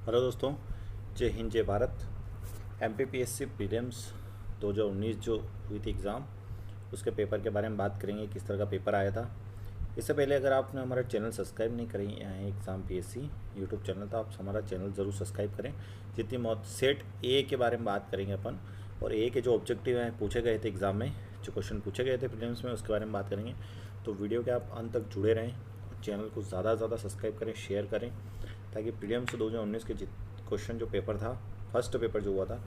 Hello दोस्तों, जय हिंद जय भारत। एमपीपीएससी प्रीलिम्स 2019 जो हुई थी एग्ज़ाम, उसके पेपर के बारे में बात करेंगे, किस तरह का पेपर आया था। इससे पहले अगर आपने हमारा चैनल सब्सक्राइब नहीं करें है एग्ज़ाम पीएससी यूट्यूब चैनल, तो आप हमारा चैनल ज़रूर सब्सक्राइब करें। जितनी मौत सेट ए के बारे में बात करेंगे अपन, और ए के जो ऑब्जेक्टिव हैं पूछे गए थे एग्ज़ाम में, जो क्वेश्चन पूछे गए थे प्रीलिम्स में, उसके बारे में बात करेंगे। तो वीडियो के आप अंत तक जुड़े रहें और चैनल को ज़्यादा से ज़्यादा सब्सक्राइब करें, शेयर करें, ताकि प्रीलिम्स 2019 के क्वेश्चन जो पेपर था, फर्स्ट पेपर जो हुआ था,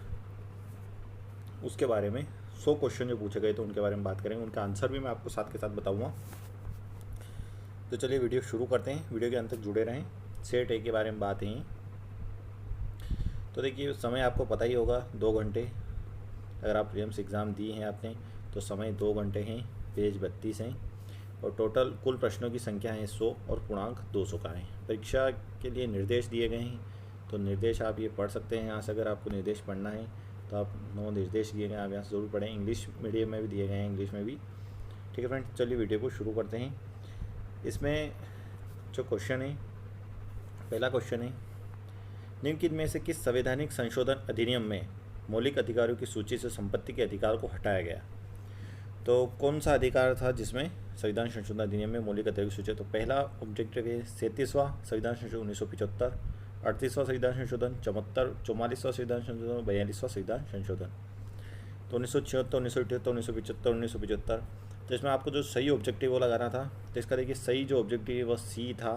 उसके बारे में 100 क्वेश्चन जो पूछे गए थे उनके बारे में बात करेंगे। उनका आंसर भी मैं आपको साथ के साथ बताऊंगा। तो चलिए वीडियो शुरू करते हैं, वीडियो के अंत तक जुड़े रहें। सेट ए के बारे में बात है। तो देखिए, समय आपको पता ही होगा, 2 घंटे। अगर आप प्रीलिम्स एग्ज़ाम दिए हैं आपने, तो समय 2 घंटे हैं, पेज 32 हैं, और टोटल कुल प्रश्नों की संख्या है 100 और पूर्णांक 200 का है। परीक्षा के लिए निर्देश दिए गए हैं, तो निर्देश आप ये पढ़ सकते हैं यहाँ से। अगर आपको निर्देश पढ़ना है तो आप 9 निर्देश दिए गए हैं, आप यहाँ से ज़रूर पढ़ें। इंग्लिश मीडियम में भी दिए गए हैं, इंग्लिश में भी। ठीक है फ्रेंड्स, चलिए वीडियो को शुरू करते हैं। इसमें जो क्वेश्चन है, पहला क्वेश्चन है, निम्नलिखित में से किस संवैधानिक संशोधन अधिनियम में मौलिक अधिकारों की सूची से संपत्ति के अधिकार को हटाया गया? तो कौन सा अधिकार था जिसमें संविधान संशोधन अधिनियम में मौलिक अधिकार की सूची? तो पहला ऑब्जेक्टिव है 37वां संविधान संशोधन 1975, 38वां संविधान संशोधन, 44वां संविधान संशोधन, 42वां संविधान संशोधन। तो 1976, 1978, 1975, 1975। तो इसमें आपको जो सही ऑब्जेक्टिव वो लगाना था, तो इसका देखिए सही जो ऑब्जेक्टिव है वो सी था।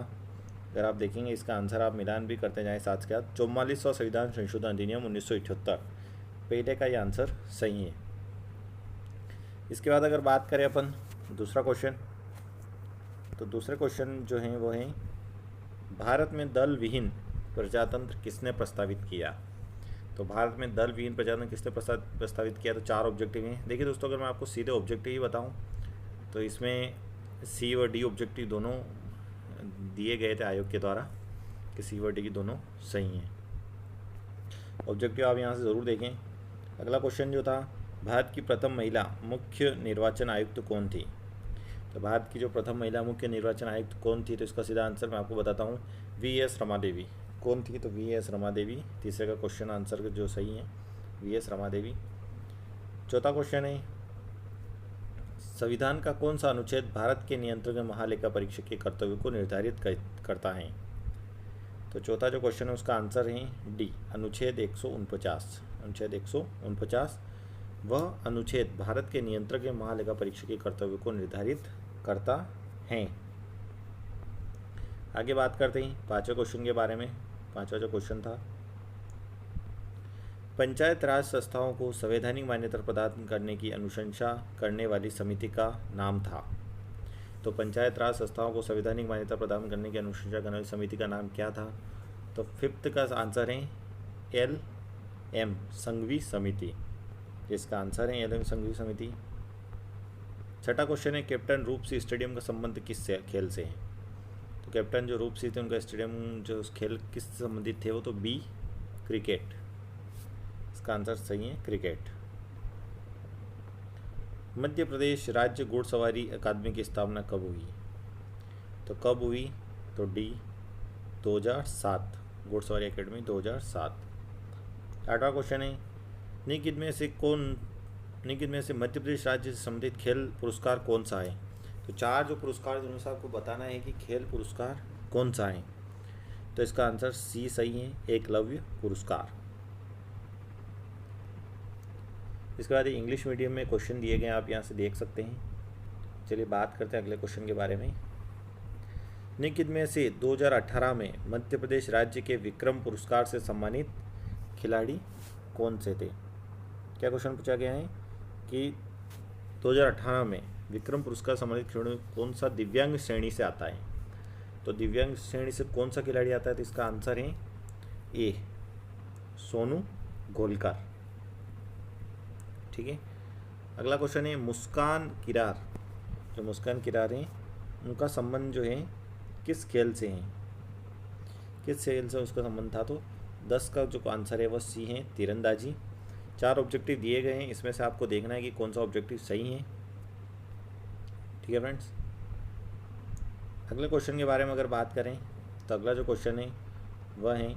अगर आप देखेंगे इसका आंसर आप मिलान भी करते जाएँ साथ के साथ, 44वां संविधान संशोधन अधिनियम 1978, पहले का ये आंसर सही है। इसके बाद अगर बात करें अपन दूसरा क्वेश्चन, तो दूसरे क्वेश्चन जो हैं वो हैं, भारत में दल विहीन प्रजातंत्र किसने प्रस्तावित किया? तो भारत में दल विहीन प्रजातंत्र किसने प्रस्तावित किया? तो 4 ऑब्जेक्टिव हैं। देखिए दोस्तों, अगर मैं आपको सीधे ऑब्जेक्टिव ही बताऊं, तो इसमें सी और डी ऑब्जेक्टिव दोनों दिए गए थे आयोग के द्वारा, कि सी और डी की दोनों सही हैं। ऑब्जेक्टिव आप यहाँ से ज़रूर देखें। अगला क्वेश्चन जो था, भारत की प्रथम महिला मुख्य निर्वाचन आयुक्त कौन थी? तो भारत की जो प्रथम महिला मुख्य निर्वाचन आयुक्त कौन थी? तो इसका सीधा आंसर मैं आपको बताता हूँ, वी.एस. रमा देवी। कौन थी? तो वी.एस. रमा देवी। तीसरे का क्वेश्चन आंसर जो सही है, वी.एस. रमा देवी। चौथा क्वेश्चन है, संविधान का कौन सा अनुच्छेद भारत के नियंत्रक महालेखा परीक्षक के कर्तव्य को निर्धारित करता है? तो चौथा जो क्वेश्चन है उसका आंसर है डी, अनुच्छेद 149। अनुच्छेद 149 वह अनुच्छेद भारत के नियंत्रक के महालेखा परीक्षक के कर्तव्य को निर्धारित करता है। आगे बात करते हैं 5वें क्वेश्चन के बारे में। 5वां जो क्वेश्चन था, पंचायत राज संस्थाओं को संवैधानिक मान्यता प्रदान करने की अनुशंसा करने वाली समिति का नाम था। तो पंचायत राज संस्थाओं को संवैधानिक मान्यता प्रदान करने की अनुशंसा करने वाली समिति का नाम क्या था? तो 5th का आंसर है LM संघवी समिति, जिसका आंसर है LM संघवी समिति। छठा क्वेश्चन है, कैप्टन रूप सिंह स्टेडियम का संबंध किस खेल से है? तो कैप्टन जो रूप सिंह थे उनका स्टेडियम जो खेल किस संबंधित थे? वो तो बी, क्रिकेट। इसका आंसर सही है, क्रिकेट। मध्य प्रदेश राज्य घुड़सवारी अकादमी की स्थापना कब हुई? तो कब हुई? तो डी, 2007, घुड़सवारी अकेडमी 2007। 8वां क्वेश्चन है, निम्नलिखित में से मध्य प्रदेश राज्य से संबंधित खेल पुरस्कार कौन सा है? तो 4 जो पुरस्कार जिनमें से आपको बताना है कि खेल पुरस्कार कौन सा है। तो इसका आंसर सी सही है, एकलव्य पुरस्कार। इसके बाद इंग्लिश मीडियम में क्वेश्चन दिए गए, आप यहाँ से देख सकते हैं। चलिए बात करते हैं अगले क्वेश्चन के बारे में। निम्नलिखित में से 2018 में मध्य प्रदेश राज्य के विक्रम पुरस्कार से सम्मानित खिलाड़ी कौन से थे? क्या क्वेश्चन पूछा गया है कि 2018 में विक्रम पुरस्कार सम्मानित खिलाड़ी कौन सा दिव्यांग श्रेणी से आता है? तो दिव्यांग श्रेणी से कौन सा खिलाड़ी आता है? तो इसका आंसर है ए, सोनू गोलकर। ठीक है। अगला क्वेश्चन है, मुस्कान किरार, जो मुस्कान किरार हैं उनका संबंध जो है किस खेल से है? किस खेल से उसका संबंध था? तो 10 का जो आंसर है वह सी है, तीरंदाजी। 4 ऑब्जेक्टिव दिए गए हैं, इसमें से आपको देखना है कि कौन सा ऑब्जेक्टिव सही है। ठीक है फ्रेंड्स। अगले क्वेश्चन के बारे में अगर बात करें, तो अगला जो क्वेश्चन है वह है,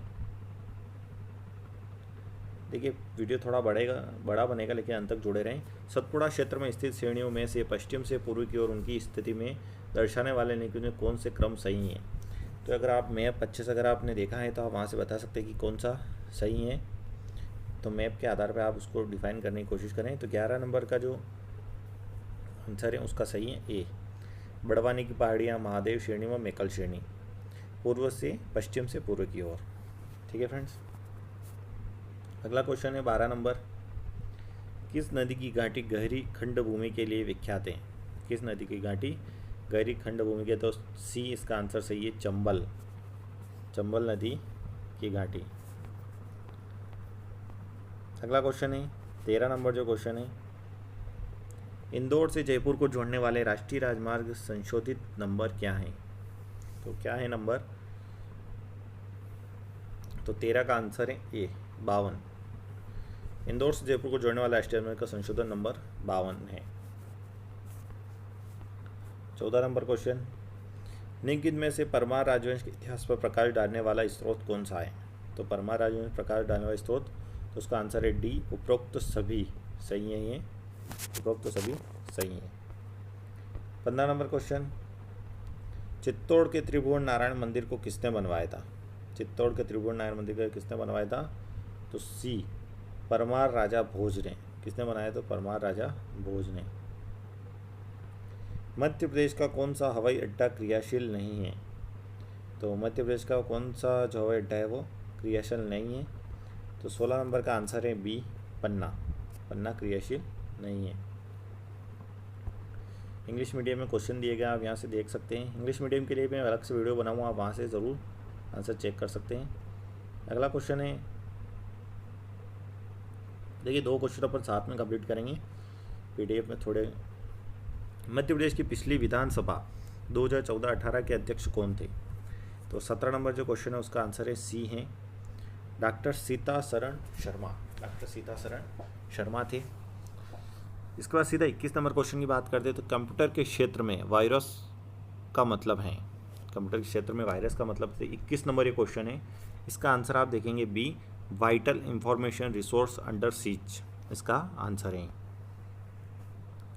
देखिए वीडियो थोड़ा बड़ा बनेगा, लेकिन अंत तक जुड़े रहें। सतपुड़ा क्षेत्र में स्थित श्रेणियों में से पश्चिम से पूर्व की ओर उनकी स्थिति में दर्शाने वाले निकुंज में कौन से क्रम सही हैं? तो अगर आप मैप अच्छे से अगर आपने देखा है तो आप वहाँ से बता सकते हैं कि कौन सा सही है। तो मैप के आधार पर आप उसको डिफाइन करने की कोशिश करें। तो 11 नंबर का जो आंसर है उसका सही है ए, बड़वानी की पहाड़ियाँ महादेव श्रेणी व मेकल श्रेणी, पूर्व से पश्चिम से पूर्व की ओर। ठीक है फ्रेंड्स। अगला क्वेश्चन है 12 नंबर, किस नदी की घाटी गहरी खंड भूमि के लिए विख्यात है? किस नदी की घाटी गहरी खंड भूमि के? तो सी इसका आंसर सही है, चंबल, चंबल नदी की घाटी। अगला क्वेश्चन है 13 नंबर जो क्वेश्चन है, इंदौर से जयपुर को जोड़ने वाले राष्ट्रीय राजमार्ग संशोधित नंबर क्या है? तो क्या है नंबर? तो 13 का आंसर है ए, 52। इंदौर से जयपुर को जोड़ने वाला राष्ट्रीय राजमार्ग का संशोधन नंबर 52 है। 14 नंबर क्वेश्चन, निम्नलिखित में से परमार राजवंश के इतिहास पर प्रकाश डालने वाला स्रोत कौन सा है? तो परमार राजवंश प्रकाश डालने वाला स्रोत, तो उसका आंसर है डी, उपरोक्त सभी सही है। ये उपरोक्त सभी सही है। 15 नंबर क्वेश्चन, चित्तौड़ के त्रिभुवन नारायण मंदिर को किसने बनवाया था? चित्तौड़ के त्रिभुवन नारायण मंदिर को किसने बनवाया था? तो सी, परमार राजा भोज ने। किसने बनाया? तो परमार राजा भोज ने। मध्य प्रदेश का कौन सा हवाई अड्डा क्रियाशील नहीं है? तो मध्य प्रदेश का कौन सा जो हवाई अड्डा है वो क्रियाशील नहीं है? तो 16 नंबर का आंसर है बी, पन्ना, पन्ना क्रियाशील नहीं है। इंग्लिश मीडियम में क्वेश्चन दिए गए, आप यहाँ से देख सकते हैं। इंग्लिश मीडियम के लिए मैं अलग से वीडियो बनाऊँगा, आप वहाँ से ज़रूर आंसर चेक कर सकते हैं। अगला क्वेश्चन है, देखिए 2 क्वेश्चन अपन साथ में कंप्लीट करेंगे पीडीएफ में थोड़े। मध्य प्रदेश की पिछली विधानसभा 2014-18 के अध्यक्ष कौन थे? तो 17 नंबर जो क्वेश्चन है उसका आंसर है सी है, डॉक्टर सीतासरण शर्मा। डॉक्टर सीतासरण शर्मा थे। इसके बाद सीधा 21 नंबर क्वेश्चन की बात करते हैं। तो कंप्यूटर के क्षेत्र में वायरस का मतलब है, कंप्यूटर के क्षेत्र में वायरस का मतलब से 21 नंबर ये क्वेश्चन है। इसका आंसर आप देखेंगे B, vital information resource under siege, इसका आंसर है।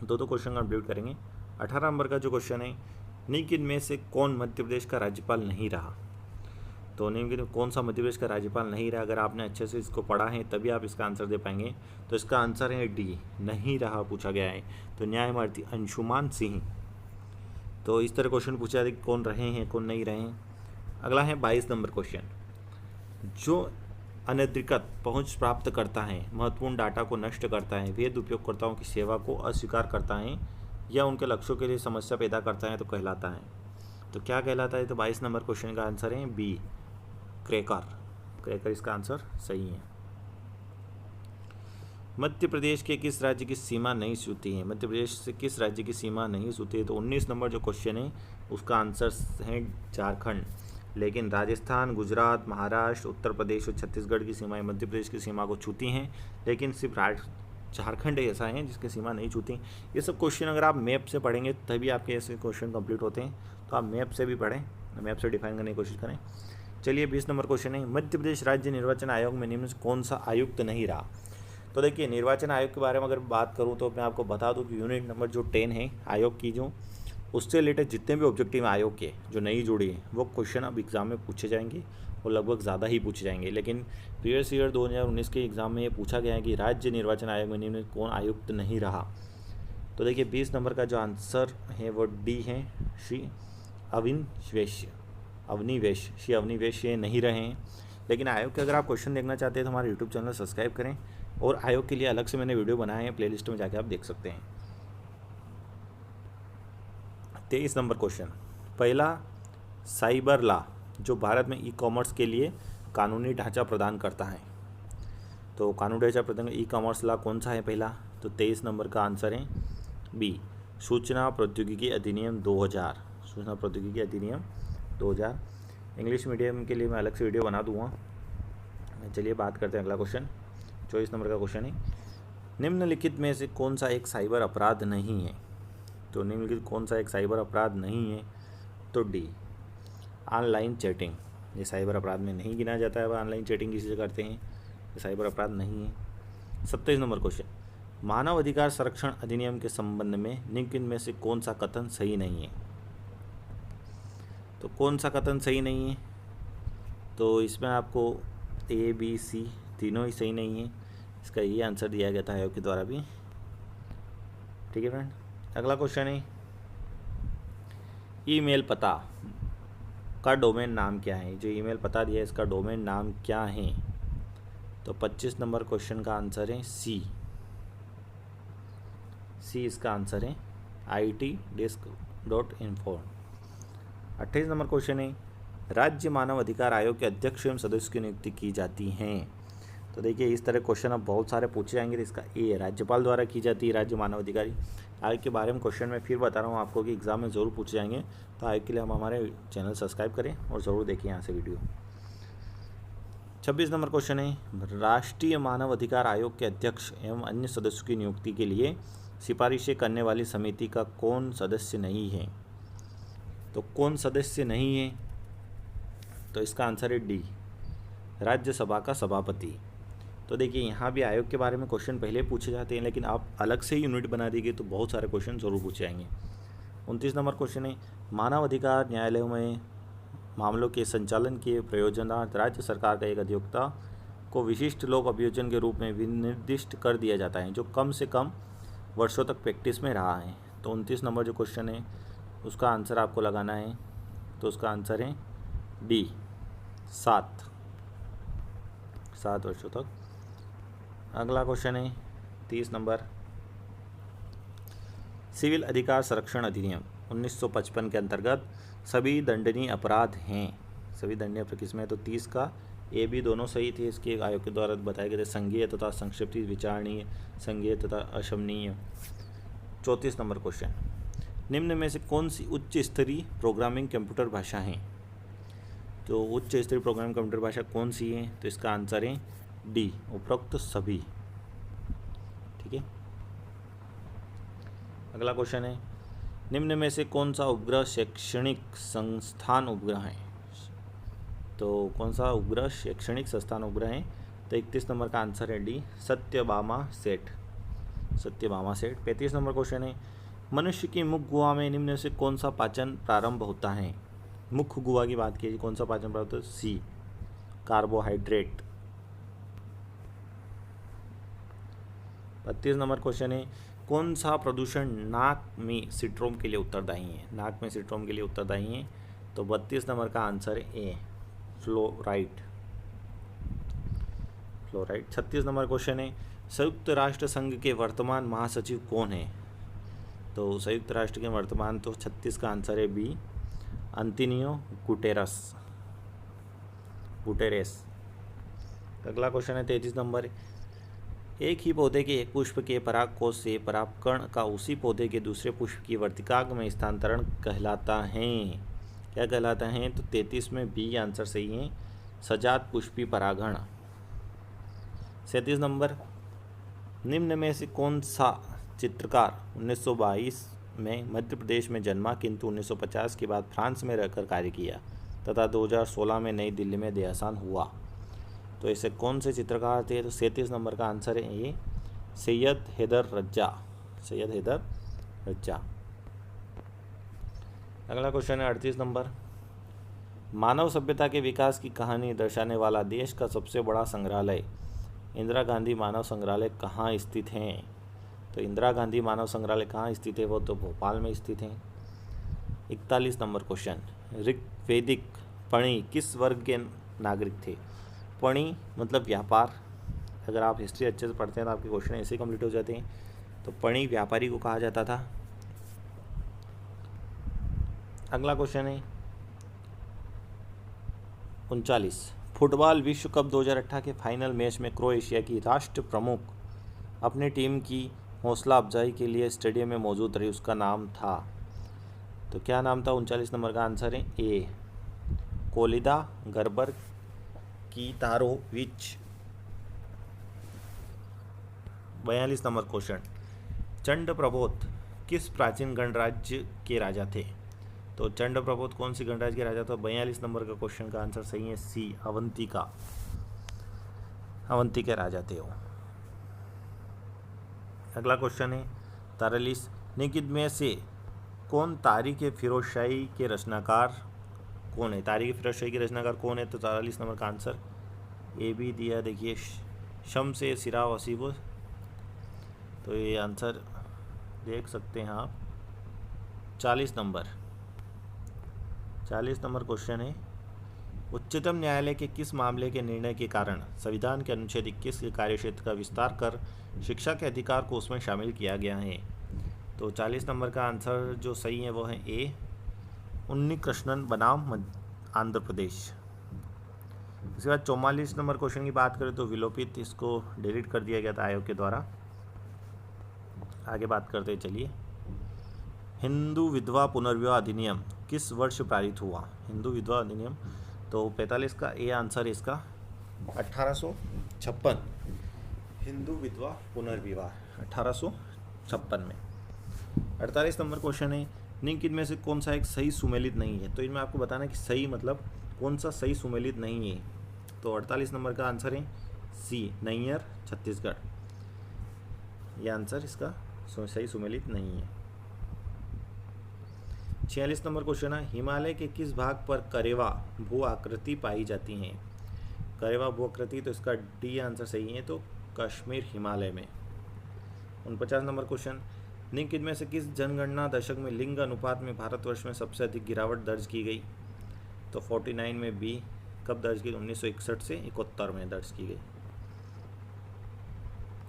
2 क्वेश्चन कंप्लीट करेंगे। 18 नंबर का जो क्वेश्चन है, निम्नलिखित में से कौन मध्य प्रदेश का राज्यपाल नहीं रहा? तो निम्नलिखित में कौन सा मध्य प्रदेश का राज्यपाल नहीं रहा? अगर आपने अच्छे से इसको पढ़ा है तभी आप इसका आंसर दे पाएंगे। तो इसका आंसर है डी, नहीं रहा पूछा गया है। तो न्यायमूर्ति अंशुमान सिंह। तो इस तरह क्वेश्चन पूछा जाता है कि कौन रहे हैं कौन नहीं रहे हैं। अगला है 22 नंबर क्वेश्चन, जो अनधिकृत पहुंच प्राप्त करता है, महत्वपूर्ण डाटा को नष्ट करता है, वेद उपयोगकर्ताओं की सेवा को अस्वीकार करता है या उनके लक्ष्यों के लिए समस्या पैदा करता है, तो कहलाता है। तो क्या कहलाता है? तो 22 नंबर क्वेश्चन का आंसर है बी, क्रैकर। क्रैकर इसका आंसर सही है। मध्य प्रदेश के किस राज्य की सीमा नहीं छूती है? मध्य प्रदेश से किस राज्य की सीमा नहीं छूती है? तो 19 नंबर जो क्वेश्चन है उसका आंसर है झारखंड। लेकिन राजस्थान, गुजरात, महाराष्ट्र, उत्तर प्रदेश और छत्तीसगढ़ की सीमाएं मध्य प्रदेश की सीमा को छूती हैं, लेकिन सिर्फ झारखंड ऐसा है जिसकी सीमा नहीं छूती। ये सब क्वेश्चन अगर आप मैप से पढ़ेंगे तभी आपके ऐसे क्वेश्चन कंप्लीट होते हैं। तो आप मैप से भी पढ़ें, मैप से डिफाइन करने की कोशिश करें। चलिए 20 नंबर क्वेश्चन है, मध्य प्रदेश राज्य निर्वाचन आयोग में निम्न से कौन सा आयुक्त नहीं रहा? तो देखिए निर्वाचन आयोग के बारे में अगर बात करूँ तो मैं आपको बता दूँ कि यूनिट नंबर जो 10 है आयोग की, जो उससे रिलेटेड जितने भी ऑब्जेक्टिव आयोग के जो नई जुड़ी है वो क्वेश्चन अब एग्ज़ाम में पूछे जाएंगे और लगभग ज़्यादा ही पूछे जाएंगे। लेकिन प्रीवियस ईयर 2019 के एग्ज़ाम में ये पूछा गया है कि राज्य निर्वाचन आयोग में निम्न कौन आयुक्त नहीं रहा? तो देखिए 20 नंबर का जो आंसर है वो डी है, श्री अवनीवेश ये नहीं रहे हैं। लेकिन आयोग के अगर आप क्वेश्चन देखना चाहते हैं तो हमारे यूट्यूब चैनल सब्सक्राइब करें, और आयोग के लिए अलग से मैंने वीडियो बनाए हैं, प्लेलिस्ट में जाके आप देख सकते हैं। 23 नंबर क्वेश्चन, पहला साइबर लॉ जो भारत में ई कॉमर्स के लिए कानूनी ढांचा प्रदान करता है। तो कानूनी ढांचा प्रदान ई कॉमर्स लॉ कौन सा है पहला? तो 23 नंबर का आंसर है बी, सूचना प्रौद्योगिकी अधिनियम 2000। सूचना प्रौद्योगिकी अधिनियम 2000। इंग्लिश मीडियम के लिए मैं अलग से वीडियो बना दूंगा। चलिए बात करते हैं अगला क्वेश्चन। 24 नंबर का क्वेश्चन है, निम्नलिखित में से कौन सा एक साइबर अपराध नहीं है? तो निम्नलिखित कौन सा एक साइबर अपराध नहीं है? तो डी, ऑनलाइन चैटिंग। ये साइबर अपराध में नहीं गिना जाता है। वह ऑनलाइन चैटिंग किसी से करते हैं ये साइबर अपराध नहीं है। 27 नंबर क्वेश्चन, मानव अधिकार संरक्षण अधिनियम के संबंध में निम्न में से कौन सा कथन सही नहीं है? तो कौन सा कथन सही नहीं है? तो इसमें आपको ए बी सी तीनों ही सही नहीं है। इसका ये आंसर दिया गया था आयोग के द्वारा भी। ठीक है फ्रेंड, अगला क्वेश्चन है, ईमेल पता का डोमेन नाम क्या है? जो ईमेल पता दिया है इसका डोमेन नाम क्या है? तो 25 नंबर क्वेश्चन का आंसर है सी इसका आंसर है IT-desk.info। 28 नंबर क्वेश्चन है, राज्य मानव अधिकार आयोग के अध्यक्ष एवं सदस्य की नियुक्ति की जाती हैं। तो देखिए इस तरह क्वेश्चन अब बहुत सारे पूछे जाएंगे। तो इसका ए राज्यपाल द्वारा की जाती है राज्य मानव अधिकारी आयोग के बारे में क्वेश्चन मैं फिर बता रहा हूँ आपको कि एग्जाम में ज़रूर पूछे जाएंगे। तो आयोग के लिए हम हमारे चैनल सब्सक्राइब करें और ज़रूर देखिए यहाँ से वीडियो। 26 नंबर क्वेश्चन है, राष्ट्रीय मानव अधिकार आयोग के अध्यक्ष एवं अन्य सदस्यों की नियुक्ति के लिए सिफारिशें करने वाली समिति का कौन सदस्य नहीं है? तो कौन सदस्य नहीं है? तो इसका आंसर है डी, राज्यसभा का सभापति। तो देखिए यहाँ भी आयोग के बारे में क्वेश्चन पहले पूछे जाते हैं, लेकिन आप अलग से ही यूनिट बना दीजिए तो बहुत सारे क्वेश्चन जरूर पूछे जाएंगे। 29 नंबर क्वेश्चन है, मानव अधिकार न्यायालयों में मामलों के संचालन के प्रयोजनार्थ राज्य सरकार का एक अधिवक्ता को विशिष्ट लोक अभियोजन के रूप में विनिर्दिष्ट कर दिया जाता है जो कम से कम वर्षों तक प्रैक्टिस में रहा है। तो 29 नंबर जो क्वेश्चन है उसका आंसर आपको लगाना है। तो उसका आंसर है डी, 7 वर्षों तक। अगला क्वेश्चन है 30 नंबर, सिविल अधिकार संरक्षण अधिनियम 1955 के अंतर्गत सभी दंडनीय अपराध हैं। सभी दंडनीय अपराध किसमें है? तो 30 का ए बी दोनों सही थे। इसके आयोग के द्वारा बताए गए थे संज्ञेय तथा संक्षिप्त विचारणीय, संज्ञेय तथा अशमनीय। 34 नंबर क्वेश्चन, निम्न में से कौन सी उच्च स्तरीय प्रोग्रामिंग कंप्यूटर भाषा है? तो उच्च स्तरीय प्रोग्रामिंग कंप्यूटर भाषा कौन सी है? तो इसका आंसर है डी, उपरोक्त सभी। ठीक है, अगला क्वेश्चन है, निम्न में से कौन सा उपग्रह शैक्षणिक संस्थान उपग्रह है? तो कौन सा उपग्रह शैक्षणिक संस्थान उपग्रह है? तो 31 नंबर का आंसर है D, Satyabhama set. 35 number question है, मनुष्य की मुख गुहा में निम्न में से कौन सा पाचन प्रारंभ होता है? मुख गुहा की बात कीजिए, कौन सा पाचन प्रारंभ होता है? सी, कार्बोहाइड्रेट। 32 नंबर क्वेश्चन है, कौन सा प्रदूषण नाक में सिंड्रोम के लिए उत्तरदायी है? नाक में सिंड्रोम के लिए उत्तरदायी है। तो 32 नंबर का आंसर है ए, फ्लोराइड। 36 नंबर क्वेश्चन है, संयुक्त राष्ट्र संघ के वर्तमान महासचिव कौन है? तो संयुक्त राष्ट्र के वर्तमान तो 36 का आंसर है बी, अंतोनियो गुटेरेस। अगला क्वेश्चन है 33 नंबर, एक ही पौधे के एक पुष्प के परागकोश से परागकण का उसी पौधे के दूसरे पुष्प की वर्तिकाग्र में स्थानांतरण कहलाता है। क्या कहलाता है? तो 33 में बी आंसर सही है, सजात पुष्पी परागण। 37 नंबर, निम्न में से कौन सा चित्रकार 1922 में मध्य प्रदेश में जन्मा किंतु 1950 के बाद फ्रांस में रहकर कार्य किया तथा 2016 में नई दिल्ली में देहासान हुआ? तो ऐसे कौन से चित्रकार थे? तो 37 नंबर का आंसर है ये, सैयद हैदर रजा। अगला क्वेश्चन है 38 नंबर, मानव सभ्यता के विकास की कहानी दर्शाने वाला देश का सबसे बड़ा संग्रहालय इंदिरा गांधी मानव संग्रहालय कहाँ स्थित है? तो इंदिरा गांधी मानव संग्रहालय कहाँ स्थित है? वो तो भोपाल में स्थित है। 41 नंबर क्वेश्चन, ऋग्वेदिक पणि किस वर्ग के नागरिक थे? पणि मतलब व्यापार। अगर आप हिस्ट्री अच्छे से पढ़ते हैं तो आपके क्वेश्चन ऐसे कंप्लीट हो जाते हैं। तो पणि व्यापारी को कहा जाता था। अगला क्वेश्चन है 39, फुटबॉल विश्व कप 2018 के फाइनल मैच में क्रोएशिया की राष्ट्र प्रमुख अपनी टीम की हौसला अफजाई के लिए स्टेडियम में मौजूद रही, उसका नाम था? तो क्या नाम था? 39 नंबर का आंसर है A, Kolinda Grabar Kitarovic. 42 number question, चंड प्रबोध किस प्राचीन गणराज्य के राजा थे? तो चंड प्रबोध कौन सी गणराज्य के राजा था? 42 नंबर का क्वेश्चन का आंसर सही है सी, अवंतिका। अवंती के राजा थे वो। अगला क्वेश्चन है 43, निम्न में से कौन तारीख फिरोजशाही के रचनाकार कौन है? तारीख फिरोजशाही के रचनाकार कौन है? तो 44 नंबर का आंसर ए भी दिया, देखिए शम्स सिरा वसीब। तो ये आंसर देख सकते हैं आप 40 नंबर क्वेश्चन है, उच्चतम न्यायालय के किस मामले के निर्णय के कारण संविधान के अनुच्छेद 21 के कार्यक्षेत्र का विस्तार कर शिक्षा के अधिकार को उसमें शामिल किया गया है? तो 40 नंबर का आंसर जो सही है वो है ए, उन्नीकृष्णन बनाम आंध्र प्रदेश। इसके बाद 44 नंबर क्वेश्चन की बात करें तो विलोपित, इसको डिलीट कर दिया गया था आयोग के द्वारा। आगे बात करते चलिए, हिंदू विधवा पुनर्विवाह अधिनियम किस वर्ष पारित हुआ? हिंदू विधवा अधिनियम, तो 45 का ए आंसर इसका 1856। हिंदू विधवा पुनर्विवाह 1856 में। 48 नंबर क्वेश्चन है, निम्न में से कौन सा एक सही सुमेलित नहीं है? तो इनमें आपको बताना है कि सही मतलब कौन सा सही सुमेलित नहीं है। तो 48 नंबर का आंसर है सी, नैयर छत्तीसगढ़। यह आंसर इसका सही सुमेलित नहीं है। 46 नंबर क्वेश्चन है, हिमालय के किस भाग पर करेवा भू आकृति पाई जाती है? करेवा भू आकृति, तो इसका डी आंसर सही है, तो कश्मीर हिमालय में। 49 नंबर क्वेश्चन, निम्न में से किस जनगणना दशक में लिंग अनुपात में भारतवर्ष में सबसे अधिक गिरावट दर्ज की गई? तो 49 में बी। कब दर्ज की? 1961 से 71 में दर्ज की गई।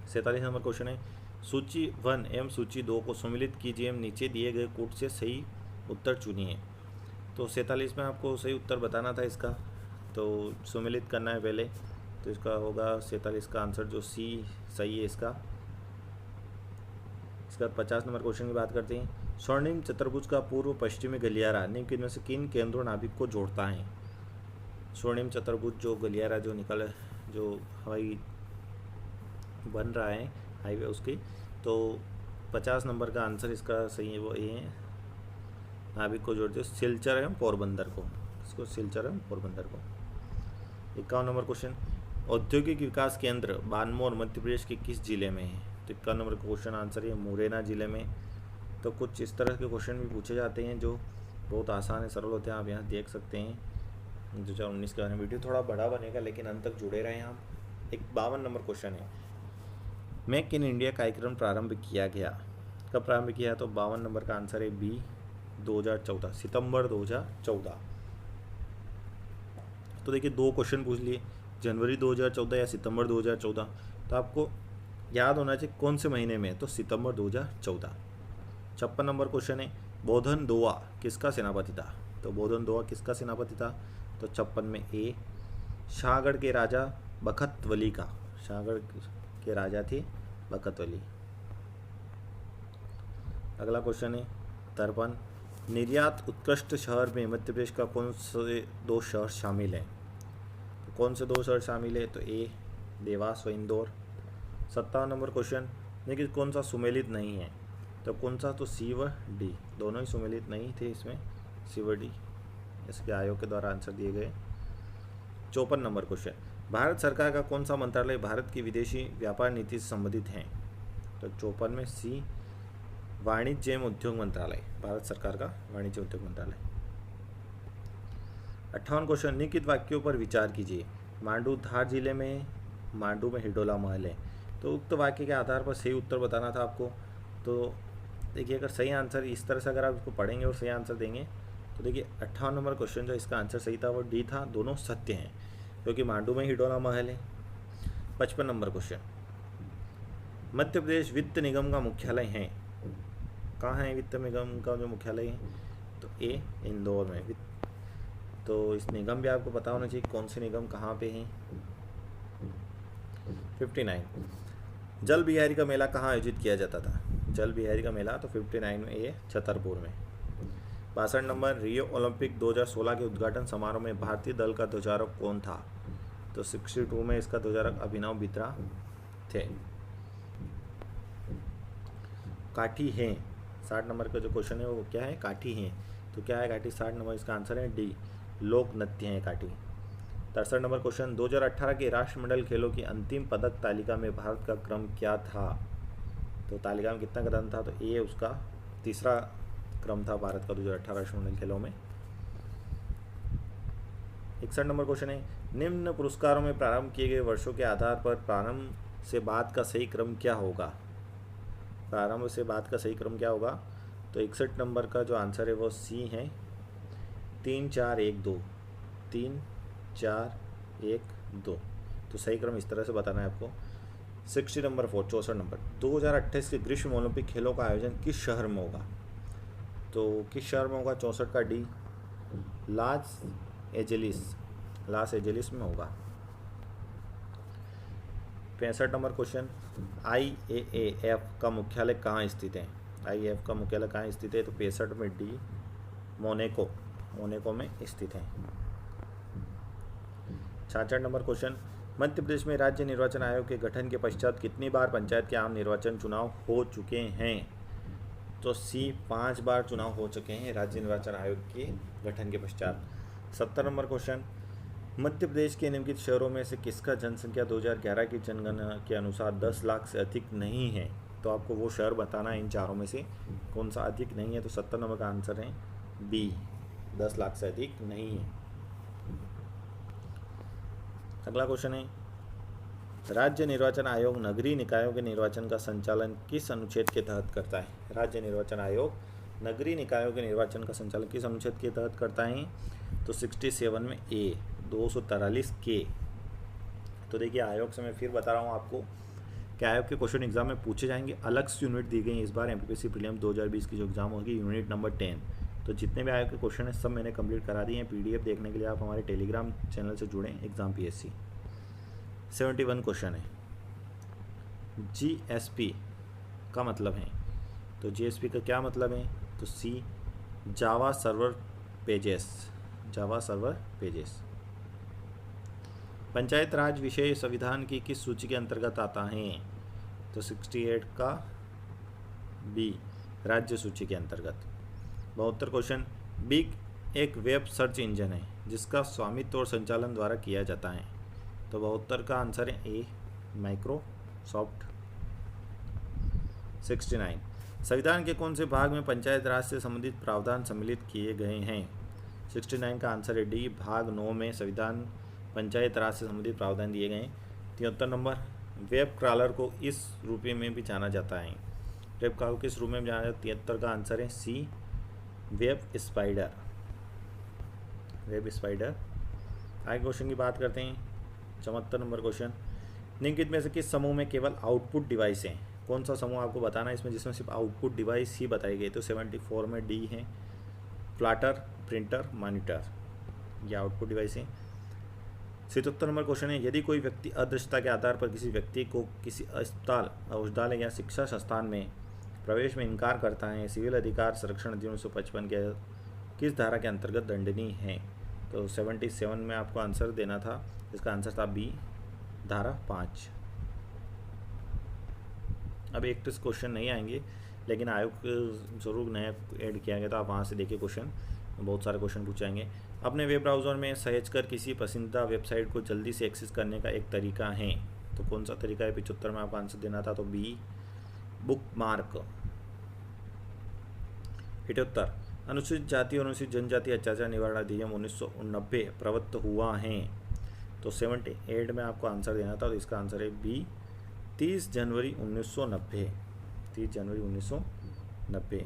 47 नंबर क्वेश्चन है, सूची 1 एवं सूची 2 को सम्मिलित कीजिए एवं नीचे दिए गए कूट से सही उत्तर चुनिए। तो 47 में आपको सही उत्तर बताना था इसका, तो सम्मिलित करना है पहले, तो इसका होगा 47 का आंसर जो सी सही है इसका। इसका 50 नंबर क्वेश्चन की बात करते हैं, स्वर्णिम चतुर्भुज का पूर्व पश्चिमी गलियारा निम्न में से किन केंद्रों नाभिक को जोड़ता है? स्वर्णिम चतुर्भुज जो गलियारा जो हवाई बन रहा है हाईवे उसकी, तो 50 नंबर का आंसर इसका सही है वो ए है, नाभिक को जोड़ते सिलचर एवं पोरबंदर को, इसको सिलचर एवं पोरबंदर को। 51 नंबर क्वेश्चन, औद्योगिक विकास केंद्र बानमोर मध्य प्रदेश के किस जिले में है? तो 51 नंबर का क्वेश्चन आंसर है मुरैना जिले में। तो कुछ इस तरह के क्वेश्चन भी पूछे जाते हैं जो बहुत आसान है, सरल होते हैं, आप यहाँ देख सकते हैं। 2019 के बारे में वीडियो थोड़ा बड़ा बनेगा लेकिन अंत तक जुड़े रहें आप। 52 नंबर क्वेश्चन है, मेक इन इंडिया कार्यक्रम प्रारंभ किया गया, कब प्रारंभ किया? तो 52 नंबर का आंसर है बी, 2014, सितंबर 2014। तो देखिए 2 क्वेश्चन पूछ लिए, जनवरी 2014 या सितंबर 2014, तो आपको याद होना चाहिए कौन से महीने में, तो सितंबर 2014। 56 नंबर क्वेश्चन है, बोधन दोआ किसका सेनापति था? तो बोधन दोआ किसका सेनापति था? तो 56 में ए, शाहगढ़ के राजा बखत वली का, शाहगढ़ के राजा थे बखत वली। अगला क्वेश्चन है 53, निर्यात उत्कृष्ट शहर में मध्य प्रदेश का कौन से 2 शहर शामिल हैं? तो कौन से 2 शहर शामिल है? तो ए, देवास व इंदौर। 57 नंबर क्वेश्चन, लेकिन कौन सा सुमेलित नहीं है? तो कौन सा? तो सी व डी, दोनों ही सुमेलित नहीं थे इसमें, सी व डी इसके आयोग के द्वारा आंसर दिए गए। 54 नंबर क्वेश्चन, भारत सरकार का कौन सा मंत्रालय भारत की विदेशी व्यापार नीति से संबंधित है? तो 54 में सी, वाणिज्य एवं उद्योग मंत्रालय, भारत सरकार का वाणिज्य उद्योग मंत्रालय। 58 क्वेश्चन, निम्नलिखित वाक्यों पर विचार कीजिए, मांडू धार जिले में, मांडू में हिडोला महल है। तो उक्त वाक्य के आधार पर सही उत्तर बताना था आपको। तो देखिए अगर सही आंसर इस तरह से अगर आप इसको पढ़ेंगे और सही आंसर देंगे तो देखिए 58 नंबर क्वेश्चन जो इसका आंसर सही था वो डी था, दोनों सत्य हैं क्योंकि मांडू में हिडोला महल है। 55 नंबर क्वेश्चन, मध्य प्रदेश वित्त निगम का मुख्यालय है, कहाँ है वित्त निगम का जो मुख्यालय है? तो ए, इंदौर में। तो इस निगम भी आपको पता होना चाहिए कौन से निगम कहाँ पे हैं। 59, जल बिहारी का मेला कहाँ आयोजित किया जाता था? जल बिहारी का मेला, तो 59 में ए, छतरपुर में। 62 नंबर, रियो ओलंपिक 2016 के उद्घाटन समारोह में भारतीय दल का ध्वजारोहक कौन था? तो 62 में इसका ध्वजारोहक अभिनव बित्रा थे। काठी हैं, 60 नंबर का जो क्वेश्चन है वो क्या है? काठी हैं। तो क्या है काठी? 60 नंबर इसका आंसर है डी, लोक नृत्य है काठी। 63 नंबर क्वेश्चन, 2018 के राष्ट्रमंडल खेलों की अंतिम पदक तालिका में भारत का क्रम क्या था? तो तालिका में कितना कदम था? तो ये उसका तीसरा क्रम था भारत का 2018 राष्ट्रमंडल खेलों में। 61 नंबर क्वेश्चन है, निम्न पुरस्कारों में प्रारंभ किए गए वर्षों के आधार पर प्रारंभ से बाद का सही क्रम क्या होगा? प्रारंभ से बाद का सही क्रम क्या होगा? तो 61 नंबर का जो आंसर है वो सी है, 3 4 1 2, 3 4 1 2। तो सही क्रम इस तरह से बताना है आपको। 60 नंबर 64 नंबर, 2028 के ग्रीष्म ओलंपिक खेलों का आयोजन किस शहर में होगा? तो किस शहर में होगा? 64 का डी, लॉस एंजेलिस में होगा। 65 नंबर क्वेश्चन, IAAF का मुख्यालय कहाँ स्थित है? IAAF का मुख्यालय कहाँ स्थित है? तो 65 में डी, मोनेको में स्थित है। 66 नंबर क्वेश्चन, मध्य प्रदेश में राज्य निर्वाचन आयोग के गठन के पश्चात कितनी बार पंचायत के आम निर्वाचन चुनाव हो चुके हैं? तो सी, 5 बार चुनाव हो चुके हैं राज्य निर्वाचन आयोग के गठन के पश्चात। 70 नंबर क्वेश्चन, मध्य प्रदेश के निम्नलिखित शहरों में से किसका जनसंख्या 2011 की जनगणना के अनुसार 10 लाख से अधिक नहीं है? तो आपको वो शहर बताना है इन चारों में से कौन सा अधिक नहीं है। तो 70 नंबर का आंसर है बी, 10 लाख से अधिक नहीं है। अगला क्वेश्चन है, राज्य निर्वाचन आयोग नगरीय निकायों के निर्वाचन का संचालन किस अनुच्छेद के तहत करता है? राज्य निर्वाचन आयोग नगरीय निकायों के निर्वाचन का संचालन किस अनुच्छेद के तहत करता है? तो 67 में ए, 243 के। तो देखिए, आयोग से मैं फिर बता रहा हूँ आपको कि आयोग के क्वेश्चन एग्जाम में पूछे जाएंगे। अलग से यूनिट दी गई इस बार एमपीपीएससी प्रीलिम्स 2020 की जो एग्जाम होगी, यूनिट नंबर 10। तो जितने भी आयोग के क्वेश्चन हैं सब मैंने कंप्लीट करा दिए हैं। PDF देखने के लिए आप हमारे टेलीग्राम चैनल से जुड़ें, एग्जाम PSC। 71 क्वेश्चन है, GSP का मतलब है? तो GSP का क्या मतलब है? तो सी, जावा सर्वर पेजेस। पंचायत राज विषय संविधान की किस सूची के अंतर्गत आता है? तो 68 का बी, राज्य सूची के अंतर्गत। 72 क्वेश्चन, बिग एक वेब सर्च इंजन है जिसका स्वामित्व और संचालन द्वारा किया जाता है। तो 72 का आंसर है ए, माइक्रोसॉफ्ट। 69, संविधान के कौन से भाग में पंचायत राज से संबंधित प्रावधान सम्मिलित किए गए हैं? 69 का आंसर है डी, भाग 9 में संविधान पंचायत राज से संबंधित प्रावधान दिए गए हैं। 73 नंबर, वेब क्रॉलर को इस रूप में भी जाना जाता है। वेब क्रॉलर किस रूप में जाना जाता है? 73 का आंसर है सी, वेब स्पाइडर। आगे क्वेश्चन की बात करते हैं। 74 नंबर क्वेश्चन, निम्नलिखित में से किस समूह में केवल आउटपुट डिवाइस है? कौन सा समूह आपको बताना है इसमें जिसमें सिर्फ आउटपुट डिवाइस ही बताई गई? तो 74 में डी है, प्लाटर, प्रिंटर, मॉनिटर, ये आउटपुट डिवाइस है। 77 नंबर क्वेश्चन है, यदि कोई व्यक्ति अदृश्यता के आधार पर किसी व्यक्ति को किसी अस्पताल, औषधालय या शिक्षा संस्थान में प्रवेश में इनकार करता है, सिविल अधिकार संरक्षण अधिनियम 1955 के किस धारा के अंतर्गत दंडनीय है? तो 77 में आपको आंसर देना था, इसका आंसर था बी, धारा 5। अब एक टेस्ट क्वेश्चन नहीं आएंगे, लेकिन आयोग जरूर नया ऐड किया गया था, आप वहाँ से देखिए क्वेश्चन, बहुत सारे क्वेश्चन पूछाएंगे। अपने वेब ब्राउज़र में सहेजकर किसी पसंदीदा वेबसाइट को जल्दी से एक्सेस करने का एक तरीका है। तो कौन सा तरीका है? 75 में आपको आंसर देना था, तो बी, बुकमार्क। 78, अनुसूचित जाति और अनुसूचित जनजाति अत्याचार निवारण अधिनियम 1990 प्रवृत्त हुआ है। तो 78 में आपको आंसर देना था, तो इसका आंसर है बी, 30 जनवरी 1990। 30 जनवरी 1990।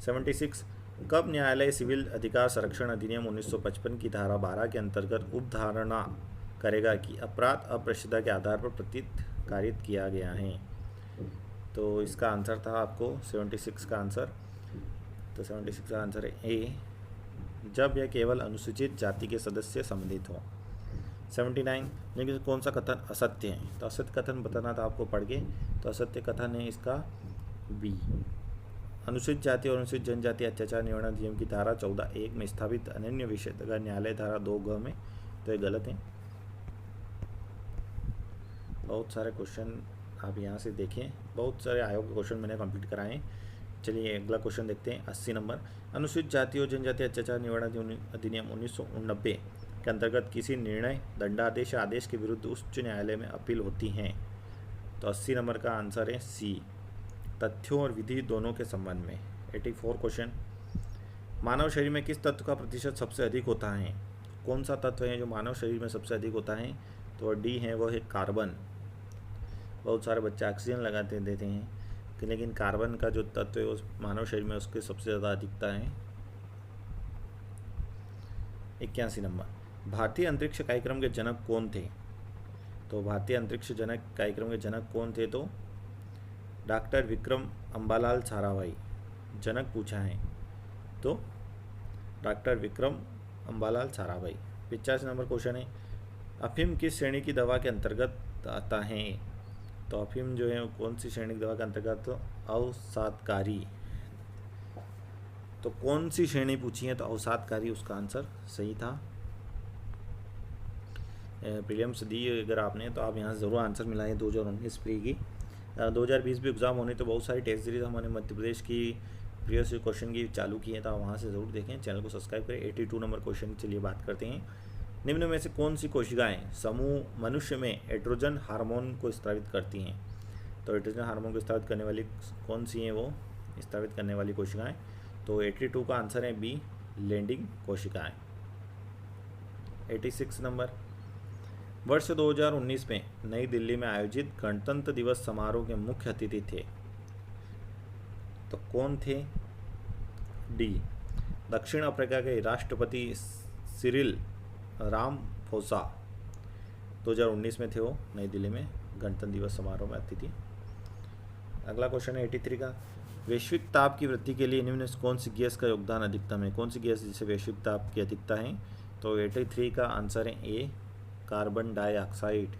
76, कब न्यायालय सिविल अधिकार संरक्षण अधिनियम 1955 की धारा 12 के अंतर्गत उपधारणा करेगा कि अपराध अप्रसिद्धता के आधार पर प्रतिकारित किया गया है? तो इसका आंसर था आपको 76 का आंसर, तो 76 का आंसर है ए, जब यह केवल अनुसूचित जाति के सदस्य संबंधित हो। 79, लेकिन कौन सा कथन असत्य है? तो असत्य कथन बताना था आपको पढ़ के, तो असत्य कथन है इसका बी, अनुसूचित जाति और अनुसूचित जनजाति अत्याचार निवारण अधिनियम की धारा 14(1) में स्थापित अनन्य विशेषाधिकार न्यायालय धारा 2(ग) में, तो ये गलत है। बहुत सारे क्वेश्चन आप यहाँ से देखें, बहुत सारे आयोग के क्वेश्चन मैंने कंप्लीट कराए हैं। चलिए अगला क्वेश्चन देखते हैं। 80 नंबर, अनुसूचित जाति और जनजाति अत्याचार निवारण अधिनियम 1990 के अंतर्गत किसी निर्णय, दंडादेश या आदेश के विरुद्ध उच्च न्यायालय में अपील होती हैं? तो 80 नंबर का आंसर है सी, तथ्यों और विधि दोनों के संबंध में। 84 क्वेश्चन, मानव शरीर में किस तत्व का प्रतिशत सबसे अधिक होता है? कौन सा तत्व है जो मानव शरीर में सबसे अधिक होता है? तो डी है, वो है कार्बन। बहुत सारे बच्चे ऑक्सीजन लगाते देते हैं, लेकिन कार्बन का जो तत्व है उस मानव शरीर में उसके सबसे ज़्यादा अधिकता है। 81 नंबर, भारतीय अंतरिक्ष कार्यक्रम के जनक कौन थे? तो भारतीय अंतरिक्ष कार्यक्रम के जनक कौन थे? तो डॉक्टर विक्रम अम्बालाल साराभाई। जनक पूछा है तो doctor Vikram Ambalal Sarabhai. 85 number question है, अफीम किस श्रेणी की दवा के अंतर्गत आता है? तो अफीम जो है कौन सी श्रेणी की दवा के अंतर्गत? तो अवसादकारी। तो कौन सी श्रेणी पूछी है? तो अवसादकारी उसका आंसर सही था। प्रीलिम्स दी अगर आपने तो आप यहाँ ज़रूर आंसर मिलाएं 2019 प्री की। 2020 भी एग्ज़ाम होने तो बहुत सारी टेस्ट सीरीज हमारे मध्य प्रदेश की प्रीवियस क्वेश्चन की चालू की है, तो आप वहाँ से ज़रूर देखें। चैनल को सब्सक्राइब करें। 82 नंबर क्वेश्चन के लिए बात करते हैं। निम्न में से कौन सी कोशिकाएं समूह मनुष्य में एड्रोजन हार्मोन को स्रावित करती हैं? तो एड्रोजन हार्मोन को स्रावित करने वाली कौन सी हैं वो स्रावित करने वाली कोशिकाएं? तो 82 का आंसर है बी, लेंडिंग कोशिकाएं। 86 नंबर, वर्ष 2019 में नई दिल्ली में आयोजित गणतंत्र दिवस समारोह के मुख्य अतिथि थे? तो कौन थे? डी, दक्षिण अफ्रीका के राष्ट्रपति सिरिल रामफोसा। 2019 में थे वो नई दिल्ली में गणतंत्र दिवस समारोह में अतिथि। अगला क्वेश्चन है 83 का, वैश्विक ताप की वृद्धि के लिए निम्न कौन सी गैस का योगदान अधिकतम है? कौन सी गैस जिससे वैश्विक ताप की अधिकता है? तो 83 का आंसर है ए, कार्बन डाइऑक्साइड।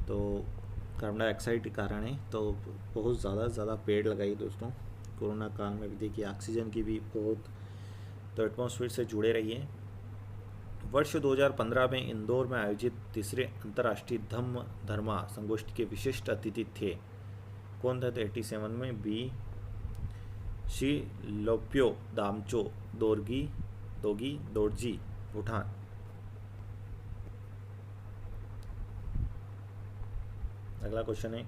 तो कार्बन डाइऑक्साइड के कारण है, तो बहुत ज़्यादा पेड़ लगाइए दोस्तों। कोरोना काल में भी देखिए ऑक्सीजन की भी बहुत, तो एटमॉस्फेयर से जुड़े रहिए। वर्ष 2015 में इंदौर में आयोजित तीसरे अंतर्राष्ट्रीय धर्मा संगोष्ठी के विशिष्ट अतिथि थे? कौन थे? तो 87 में बी, शी लोप्यो दामचो दोगी दोरजी, भूटान। अगला क्वेश्चन है,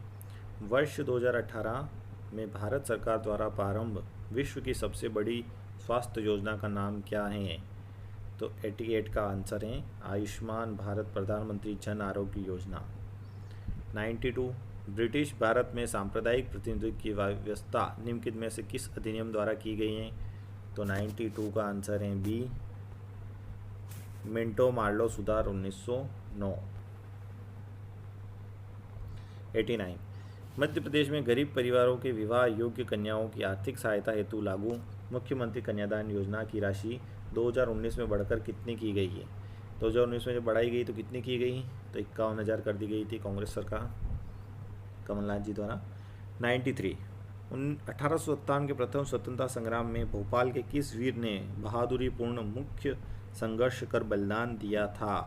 वर्ष 2018 में भारत सरकार द्वारा प्रारंभ विश्व की सबसे बड़ी स्वास्थ्य योजना का नाम क्या है? तो 88 का आंसर है आयुष्मान भारत प्रधानमंत्री जन आरोग्य योजना। 92, ब्रिटिश भारत में सांप्रदायिक प्रतिनिधित्व की व्यवस्था निम्नलिखित में से किस अधिनियम द्वारा की गई है? तो 92 का आंसर है बी, मिंटो मार्लो सुधार 1909। 89, मध्य प्रदेश में गरीब परिवारों के विवाह योग्य कन्याओं की आर्थिक सहायता हेतु लागू मुख्यमंत्री कन्यादान योजना की राशि 2019 में बढ़कर कितनी की गई है? 2019 में जब बढ़ाई गई तो कितनी की गई? तो 51,000 कर दी गई थी कांग्रेस सरकार कमलनाथ जी द्वारा। 93, 1857 के प्रथम स्वतंत्रता संग्राम में भोपाल के किस वीर ने बहादुरीपूर्ण मुख्य संघर्ष कर बलिदान दिया था?